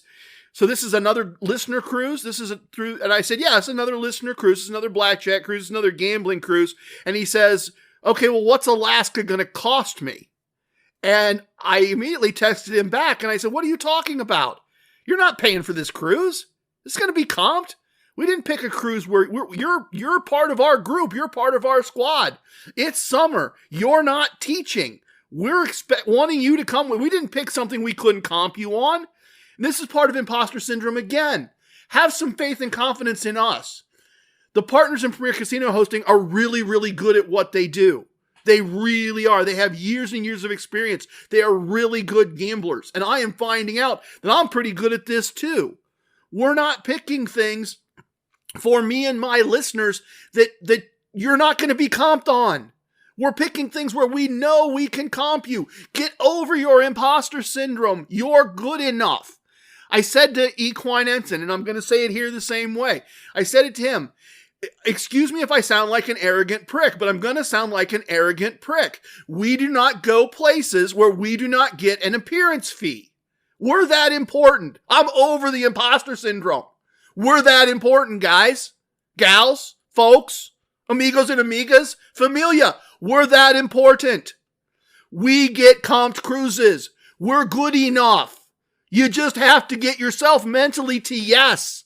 so this is another listener cruise? And I said, yeah, it's another listener cruise. It's another blackjack cruise. It's another gambling cruise. And he says, okay, well, what's Alaska going to cost me? And I immediately texted him back and I said, what are you talking about? You're not paying for this cruise. It's going to be comped. We didn't pick a cruise where you're part of our group. You're part of our squad. It's summer. You're not teaching. We're wanting you to come. We didn't pick something we couldn't comp you on. And this is part of imposter syndrome again. Have some faith and confidence in us. The partners in Premier Casino Hosting are really, really good at what they do. They really are. They have years and years of experience. They are really good gamblers. And I am finding out that I'm pretty good at this too. We're not picking things for me and my listeners that you're not going to be comped on. We're picking things where we know we can comp you. Get over your imposter syndrome. You're good enough. I said to Equine Ensign, and I'm going to say it here the same way. I said it to him. Excuse me if I sound like an arrogant prick, but I'm going to sound like an arrogant prick. We do not go places where we do not get an appearance fee. We're that important. I'm over the imposter syndrome. We're that important, guys, gals, folks, amigos and amigas, familia. We're that important. We get comped cruises. We're good enough. You just have to get yourself mentally to yes.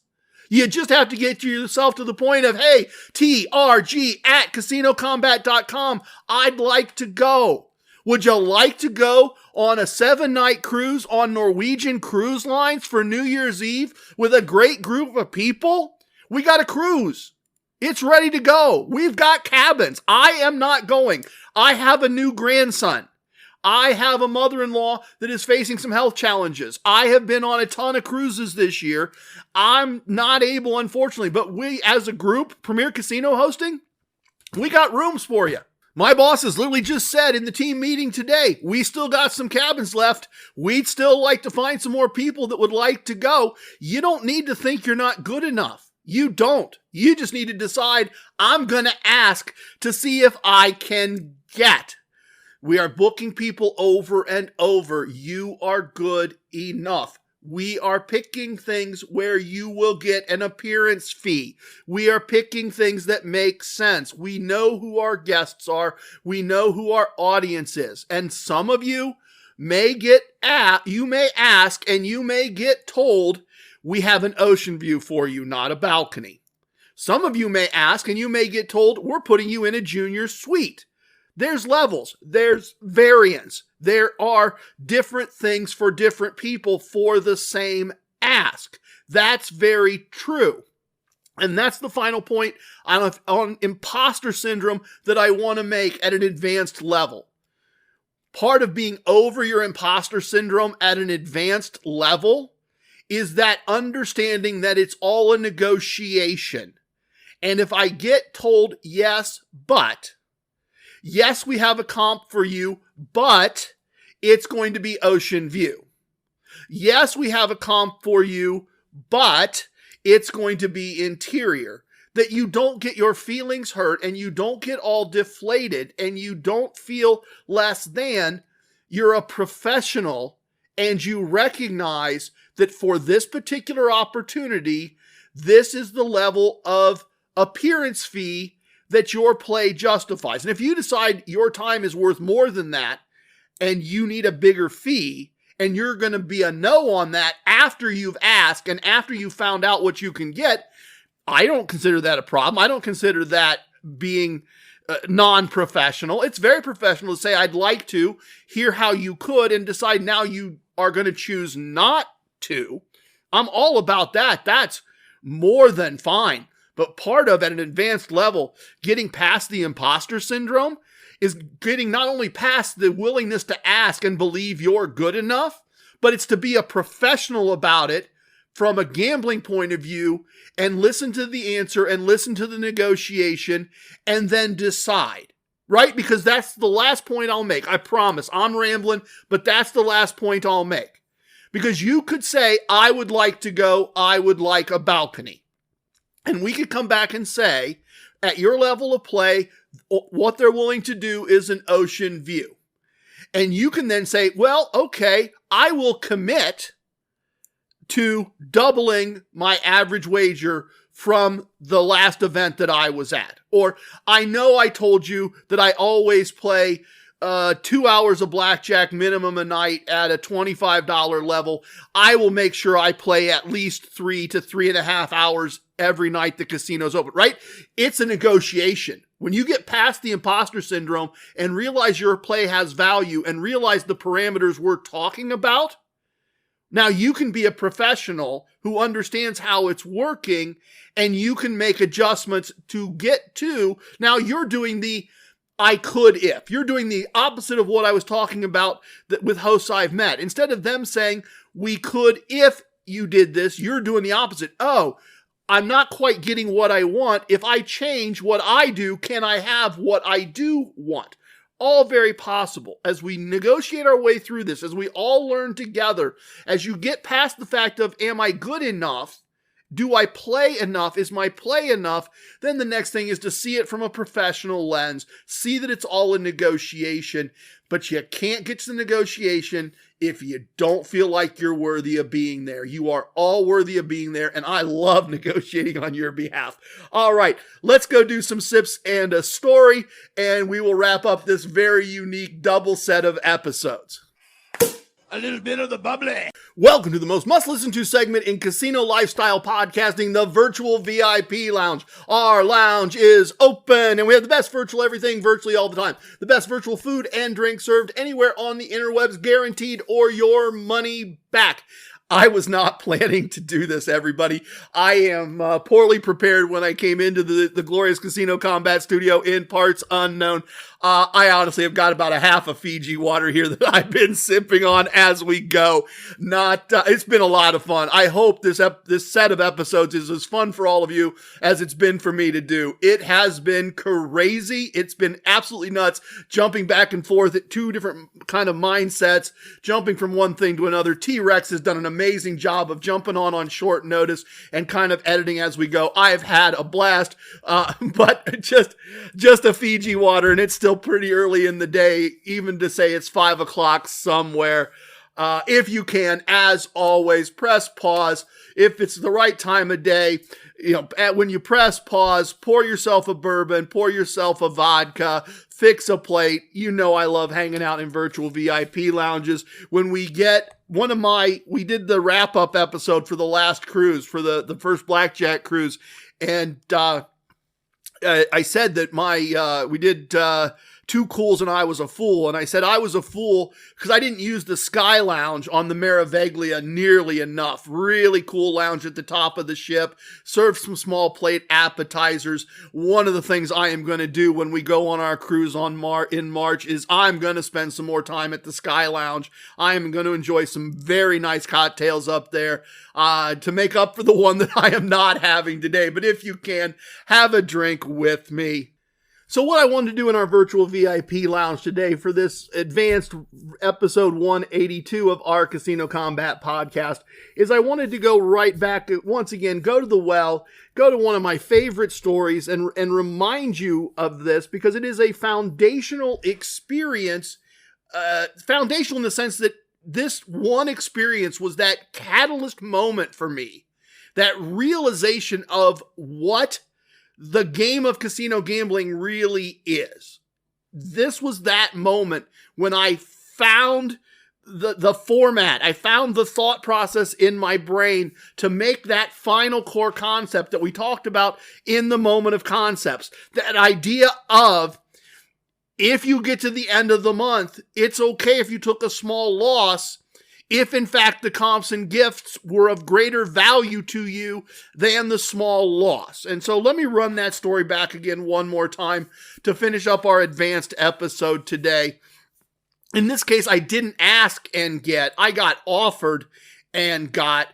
You just have to get yourself to the point of, hey, trg@casinocombat.com. I'd like to go. Would you like to go on a 7-night cruise on Norwegian Cruise Lines for New Year's Eve with a great group of people? We got a cruise. It's ready to go. We've got cabins. I am not going. I have a new grandson. I have a mother-in-law that is facing some health challenges. I have been on a ton of cruises this year. I'm not able, unfortunately, but we as a group, Premier Casino Hosting, we got rooms for you. My bosses literally just said in the team meeting today, we still got some cabins left. We'd still like to find some more people that would like to go. You don't need to think you're not good enough. You don't. You just need to decide, I'm going to ask to see if I can get. We are booking people over and over. You are good enough. We are picking things where you will get an appearance fee. We are picking things that make sense. We know who our guests are. We know who our audience is. And some of you may you may ask and you may get told, we have an ocean view for you, not a balcony. Some of you may ask and you may get told, we're putting you in a junior suite. There's levels, there's variants, there are different things for different people for the same ask. That's very true. And that's the final point on imposter syndrome that I want to make at an advanced level. Part of being over your imposter syndrome at an advanced level is that understanding that it's all a negotiation. And if I get told, yes, we have a comp for you, but it's going to be ocean view. Yes, we have a comp for you, but it's going to be interior. That you don't get your feelings hurt and you don't get all deflated and you don't feel less than. You're a professional and you recognize that for this particular opportunity, this is the level of appearance fee that your play justifies. And if you decide your time is worth more than that and you need a bigger fee and you're going to be a no on that after you've asked and after you've found out what you can get, I don't consider that a problem. I don't consider that being non-professional. It's very professional to say, I'd like to hear how you could and decide now you are going to choose not to. I'm all about that. That's more than fine. But part of, at an advanced level, getting past the imposter syndrome is getting not only past the willingness to ask and believe you're good enough, but it's to be a professional about it from a gambling point of view and listen to the answer and listen to the negotiation and then decide, right? Because that's the last point I'll make. I promise I'm rambling, but that's the last point I'll make. Because you could say, I would like a balcony. And we could come back and say, at your level of play, what they're willing to do is an ocean view. And you can then say, well, okay, I will commit to doubling my average wager from the last event that I was at. Or I know I told you that I always play 2 hours of blackjack minimum a night at a $25 level. I will make sure I play at least 3 to 3.5 hours every night the casino's open, right? It's a negotiation. When you get past the imposter syndrome and realize your play has value and realize the parameters we're talking about, now you can be a professional who understands how it's working and you can make adjustments to get to. Now you're doing the I could if. You're doing the opposite of what I was talking about with hosts I've met. Instead of them saying, we could if you did this, you're doing the opposite. Oh, I'm not quite getting what I want. If I change what I do, can I have what I do want? All very possible. As we negotiate our way through this, as we all learn together, as you get past the fact of, am I good enough? Do I play enough? Is my play enough? Then the next thing is to see it from a professional lens. See that it's all a negotiation, but you can't get to the negotiation if you don't feel like you're worthy of being there. You are all worthy of being there, and I love negotiating on your behalf. All right, let's go do some sips and a story, and we will wrap up this very unique double set of episodes. A little bit of the bubbly. Welcome to the most must-listen-to segment in casino lifestyle podcasting, the Virtual VIP Lounge. Our lounge is open, and we have the best virtual everything virtually all the time. The best virtual food and drink served anywhere on the interwebs, guaranteed, or your money back. I was not planning to do this, everybody. I am poorly prepared when I came into the glorious Casino Combat Studio in parts unknown. I honestly have got about a half a Fiji water here that I've been sipping on as we go. It's been a lot of fun. I hope this set of episodes is as fun for all of you as it's been for me to do. It has been crazy. It's been absolutely nuts, jumping back and forth at two different kind of mindsets, jumping from one thing to another. T-Rex has done an amazing job of jumping on short notice and kind of editing as we go. I've had a blast, but just a Fiji water, and it's still pretty early in the day, even to say it's 5 o'clock somewhere. If you can, as always, press pause. If it's the right time of day, when you press pause, pour yourself a bourbon, pour yourself a vodka, fix a plate. I love hanging out in virtual VIP lounges. When we get we did the wrap-up episode for the last cruise, for the first blackjack cruise, and I said that we did Two Cools and I was a fool. And I said I was a fool because I didn't use the Sky Lounge on the Meraviglia nearly enough. Really cool lounge at the top of the ship. Served some small plate appetizers. One of the things I am going to do when we go on our cruise in March is I'm going to spend some more time at the Sky Lounge. I am going to enjoy some very nice cocktails up there to make up for the one that I am not having today. But if you can, have a drink with me. So what I wanted to do in our virtual VIP lounge today for this advanced episode 182 of our Casino Combat podcast is I wanted to go right back, once again, go to the well, go to one of my favorite stories and remind you of this because it is a foundational experience, foundational in the sense that this one experience was that catalyst moment for me, that realization of what the game of casino gambling really is. This was that moment when I found the format. I found the thought process in my brain to make that final core concept that we talked about in the Moment of Koncepts. That idea of, if you get to the end of the month, it's okay if you took a small loss, if in fact the comps and gifts were of greater value to you than the small loss. And so let me run that story back again one more time to finish up our advanced episode today. In this case, I didn't ask and get, I got offered and got,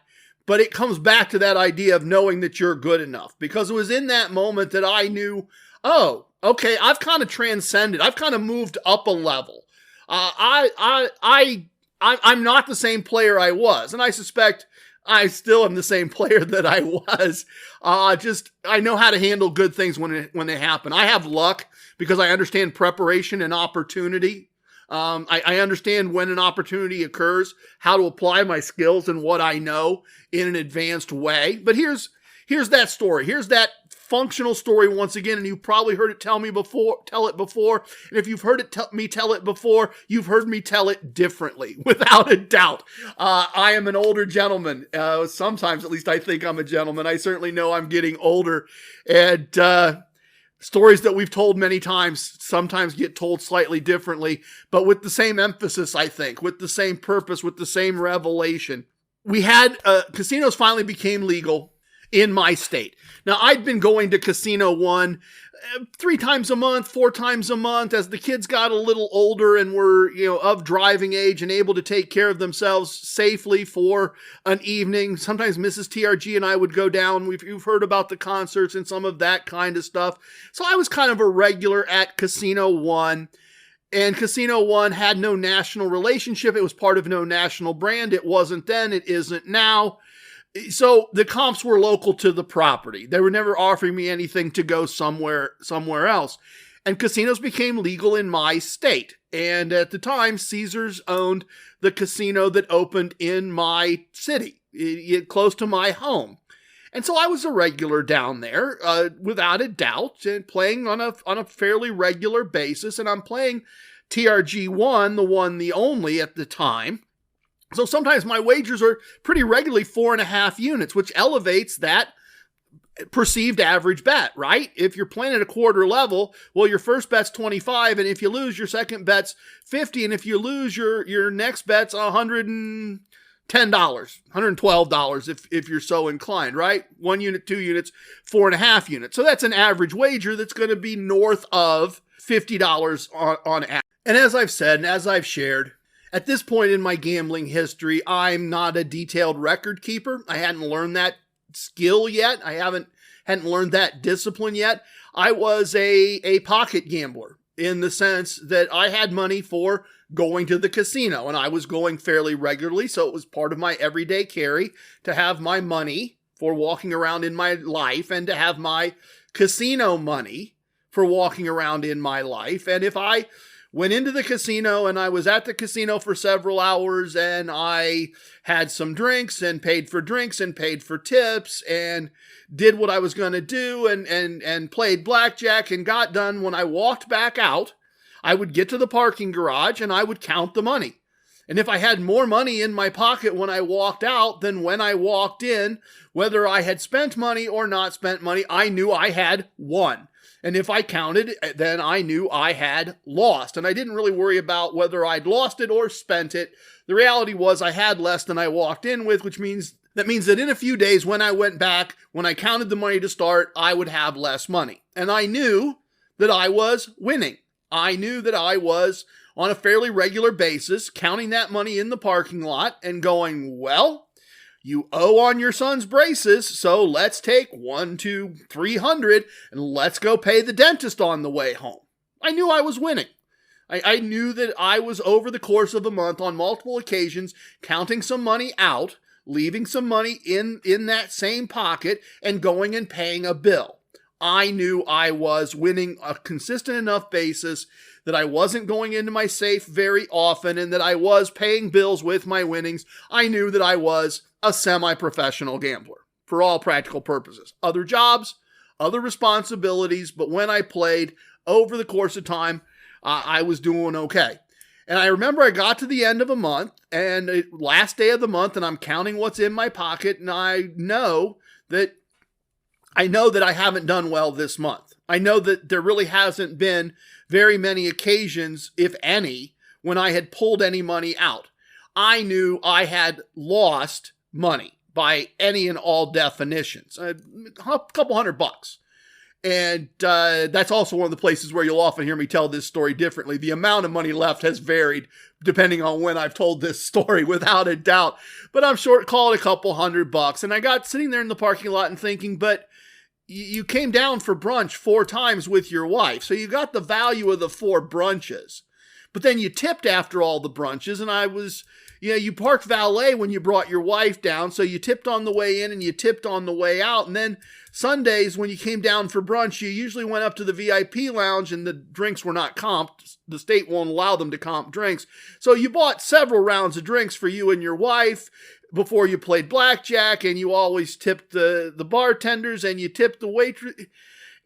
but it comes back to that idea of knowing that you're good enough, because it was in that moment that I knew, oh, okay, I've kind of transcended. I've kind of moved up a level. I'm not the same player I was, and I suspect I still am the same player that I was. I know how to handle good things when they happen. I have luck because I understand preparation and opportunity. I understand when an opportunity occurs, how to apply my skills and what I know in an advanced way. But here's that story. Here's that functional story once again, and you've probably heard it tell it before. And if you've heard me tell it before, you've heard me tell it differently, without a doubt. I am an older gentleman. Sometimes, at least, I think I'm a gentleman. I certainly know I'm getting older, and stories that we've told many times sometimes get told slightly differently, but with the same emphasis, I think, with the same purpose, with the same revelation. We had casinos finally became legal in my state. Now, I'd been going to Casino One 3 times a month, 4 times a month as the kids got a little older and were, of driving age and able to take care of themselves safely for an evening. Sometimes Mrs. TRG and I would go down. You've heard about the concerts and some of that kind of stuff. So I was kind of a regular at Casino One. And Casino One had no national relationship. It was part of no national brand. It wasn't then. It isn't now. So the comps were local to the property. They were never offering me anything to go somewhere else. And casinos became legal in my state. And at the time, Caesars owned the casino that opened in my city, close to my home. And so I was a regular down there, without a doubt, and playing on a fairly regular basis. And I'm playing TRG1, the one, the only at the time. So sometimes my wagers are pretty regularly 4.5 units, which elevates that perceived average bet, right? If you're playing at a quarter level, well, your first bet's 25, and if you lose, your second bet's 50, and if you lose, your next bet's $110, $112 if you're so inclined, right? 1 unit, 2 units, 4.5 units. So that's an average wager that's going to be north of $50 on average. And as I've said, and as I've shared, at this point in my gambling history, I'm not a detailed record keeper. I hadn't learned that skill yet. I hadn't learned that discipline yet. I was a pocket gambler in the sense that I had money for going to the casino, and I was going fairly regularly, so it was part of my everyday carry to have my money for walking around in my life and to have my casino money for walking around in my life. And if I went into the casino and I was at the casino for several hours and I had some drinks and paid for drinks and paid for tips and did what I was going to do and played blackjack and got done, when I walked back out, I would get to the parking garage and I would count the money. And if I had more money in my pocket when I walked out than when I walked in, whether I had spent money or not spent money, I knew I had won. And if I counted, then I knew I had lost. And I didn't really worry about whether I'd lost it or spent it. The reality was I had less than I walked in with, which means that in a few days when I went back, when I counted the money to start, I would have less money. And I knew that I was winning. I knew that I was on a fairly regular basis counting that money in the parking lot and going, well, you owe on your son's braces, so let's take 1, 2, 300 and let's go pay the dentist on the way home. I knew I was winning. I knew that I was, over the course of a month, on multiple occasions, counting some money out, leaving some money in that same pocket, and going and paying a bill. I knew I was winning a consistent enough basis that I wasn't going into my safe very often and that I was paying bills with my winnings. I knew that I was a semi-professional gambler for all practical purposes. Other jobs, other responsibilities, but when I played over the course of time, I was doing okay. And I remember I got to the end of a month and last day of the month, and I'm counting what's in my pocket, and I know that I haven't done well this month. I know that there really hasn't been very many occasions, if any, when I had pulled any money out. I knew I had lost money by any and all definitions, a couple $100. And that's also one of the places where you'll often hear me tell this story differently. The amount of money left has varied depending on when I've told this story, without a doubt. But I'm short, call it a couple $100. And I got sitting there in the parking lot and thinking, but you came down for brunch 4 times with your wife. So you got the value of the 4 brunches. But then you tipped after all the brunches, and you parked valet when you brought your wife down, so you tipped on the way in and you tipped on the way out. And then Sundays, when you came down for brunch, you usually went up to the VIP lounge, and the drinks were not comped. The state won't allow them to comp drinks. So you bought several rounds of drinks for you and your wife before you played blackjack, and you always tipped the bartenders, and you tipped the waitress.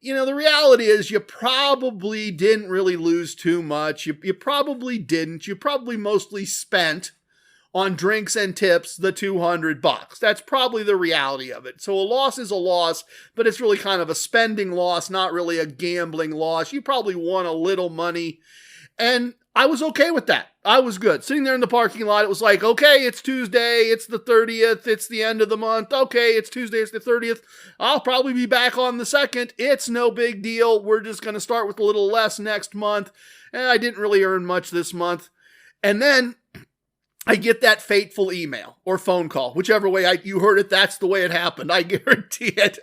The reality is you probably didn't really lose too much. You probably didn't. You probably mostly spent on drinks and tips the $200. That's probably the reality of it. So a loss is a loss, but it's really kind of a spending loss, not really a gambling loss. You probably won a little money, and I was okay with that. I was good. Sitting there in the parking lot, it was like, okay, it's Tuesday, it's the 30th, it's the end of the month. Okay, it's Tuesday, it's the 30th. I'll probably be back on the 2nd. It's no big deal. We're just going to start with a little less next month. And I didn't really earn much this month. And then I get that fateful email or phone call, whichever way you heard it, that's the way it happened. I guarantee it.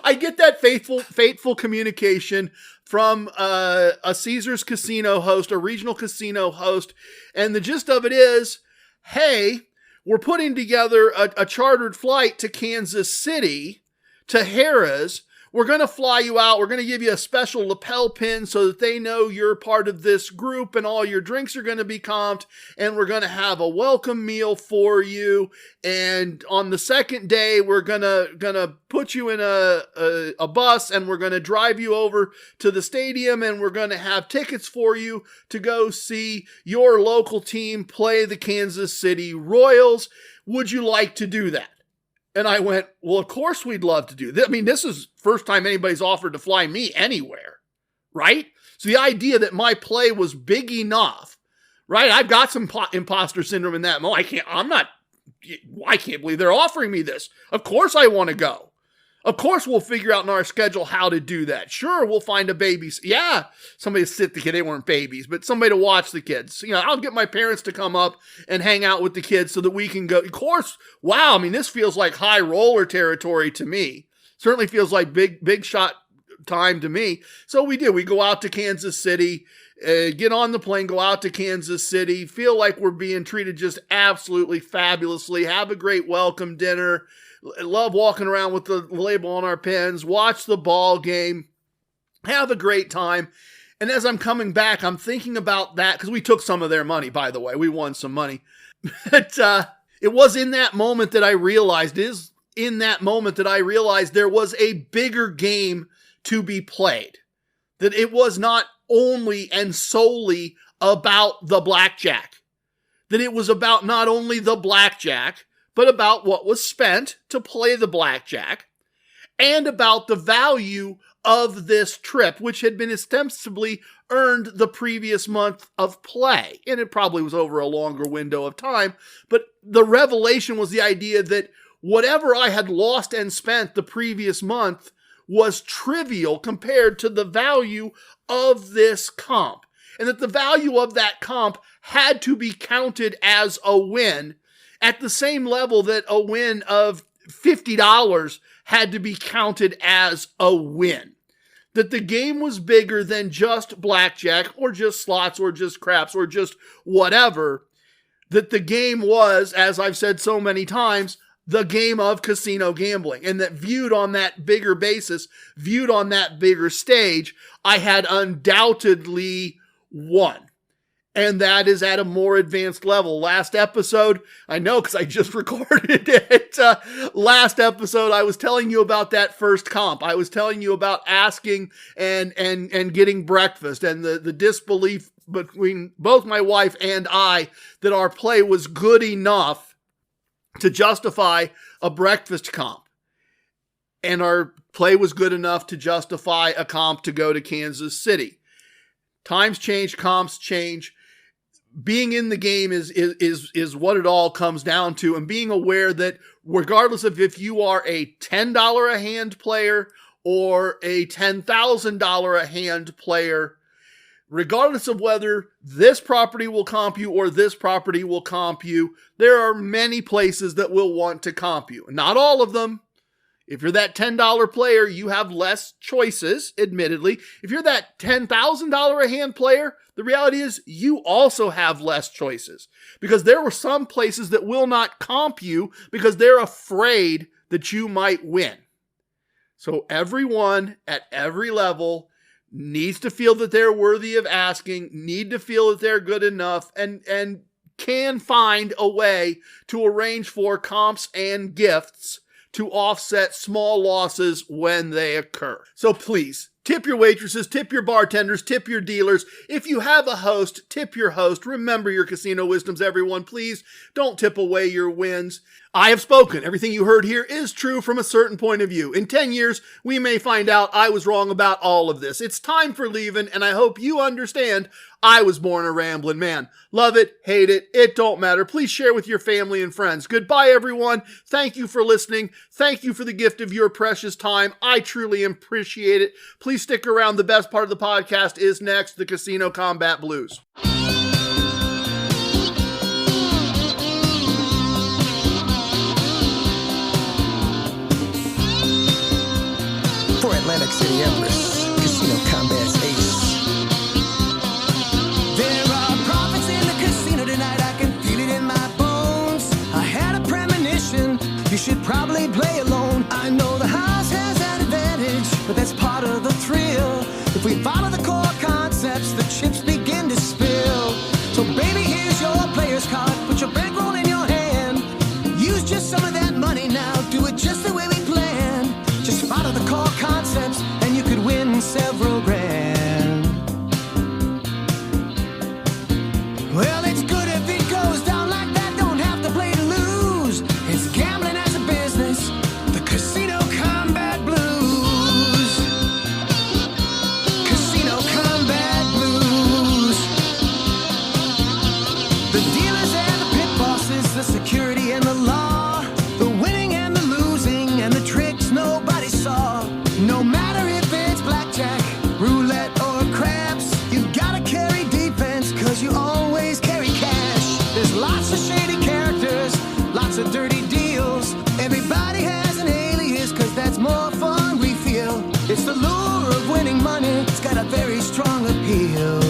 I get that fateful communication from a Caesars casino host, a regional casino host. And the gist of it is, hey, we're putting together a chartered flight to Kansas City, to Harrah's. We're going to fly you out. We're going to give you a special lapel pin so that they know you're part of this group, and all your drinks are going to be comped, and we're going to have a welcome meal for you. And on the 2nd day, we're going to put you in a bus, and we're going to drive you over to the stadium, and we're going to have tickets for you to go see your local team play the Kansas City Royals. Would you like to do that? And I went, well, of course we'd love to do this. I mean, this is the first time anybody's offered to fly me anywhere, right? So the idea that my play was big enough, right? I've got some imposter syndrome in that moment. I can't believe they're offering me this. Of course I want to go. Of course we'll figure out in our schedule how to do that. Sure, we'll find a baby. Yeah, somebody to sit the kid. They weren't babies, but somebody to watch the kids. I'll get my parents to come up and hang out with the kids so that we can go. Of course, wow, I mean, this feels like high roller territory to me. Certainly feels like big shot time to me. So we did. We go out to Kansas City, get on the plane, go out to Kansas City, feel like we're being treated just absolutely fabulously, have a great welcome dinner. Love walking around with the label on our pens, watch the ball game, have a great time. And as I'm coming back, I'm thinking about that, because we took some of their money, by the way. We won some money. But it was in that moment that I realized, there was a bigger game to be played. That it was not only and solely about the blackjack. That it was about not only the blackjack, but about what was spent to play the blackjack, and about the value of this trip, which had been ostensibly earned the previous month of play. And it probably was over a longer window of time, but the revelation was the idea that whatever I had lost and spent the previous month was trivial compared to the value of this comp, and that the value of that comp had to be counted as a win, at the same level that a win of $50 had to be counted as a win. That the game was bigger than just blackjack, or just slots, or just craps, or just whatever. That the game was, as I've said so many times, the game of casino gambling. And that viewed on that bigger basis, viewed on that bigger stage, I had undoubtedly won. And that is at a more advanced level. Last episode, I know because I just recorded it. Last episode, I was telling you about that first comp. I was telling you about asking and getting breakfast, and the disbelief between both my wife and I that our play was good enough to justify a breakfast comp. And our play was good enough to justify a comp to go to Kansas City. Times change, comps change. Being in the game is what it all comes down to, and being aware that regardless of if you are a $10 a hand player or a $10,000 a hand player, regardless of whether this property will comp you or this property will comp you, there are many places that will want to comp you. Not all of them. If you're that $10 player, you have less choices, admittedly. If you're that $10,000 a hand player, the reality is you also have less choices, because there were some places that will not comp you because they're afraid that you might win. So everyone at every level needs to feel that they're worthy of asking, need to feel that they're good enough, and can find a way to arrange for comps and gifts to offset small losses when they occur. So please, tip your waitresses, tip your bartenders, tip your dealers. If you have a host, tip your host. Remember your casino wisdoms, everyone. Please don't tip away your wins. I have spoken. Everything you heard here is true from a certain point of view. In 10 years, we may find out I was wrong about all of this. It's time for leaving, and I hope you understand I was born a Ramblin' Man. Love it, hate it, it don't matter. Please share with your family and friends. Goodbye, everyone. Thank you for listening. Thank you for the gift of your precious time. I truly appreciate it. Please stick around. The best part of the podcast is next, the Casino Combat Blues. For Atlantic City Empress, Casino Combat's ace. There are profits in the casino tonight, I can feel it in my bones. I had a premonition, you should probably play alone. I know the house has an advantage, but that's part of the thrill. If we follow the core concepts, the chips begin to spill. So baby, here's your player's card, put your bankroll in your hand. Use just some of that money now, do it just the way we planned. Just follow the core concepts and you could win several grand. Well, it's good if it goes down like that, don't have to play to lose. It's gambling as a business, the Casino Combat Blues. Casino Combat Blues. The dealers and the pit bosses, the security and the law, the winning and the losing and the tricks nobody saw. No matter if it's blackjack, roulette or craps, you gotta carry defense cause you always carry cash. There's lots of shady characters, lots of dirty deals. Everybody has an alias cause that's more fun we feel. It's the lure of winning money, it's got a very strong appeal.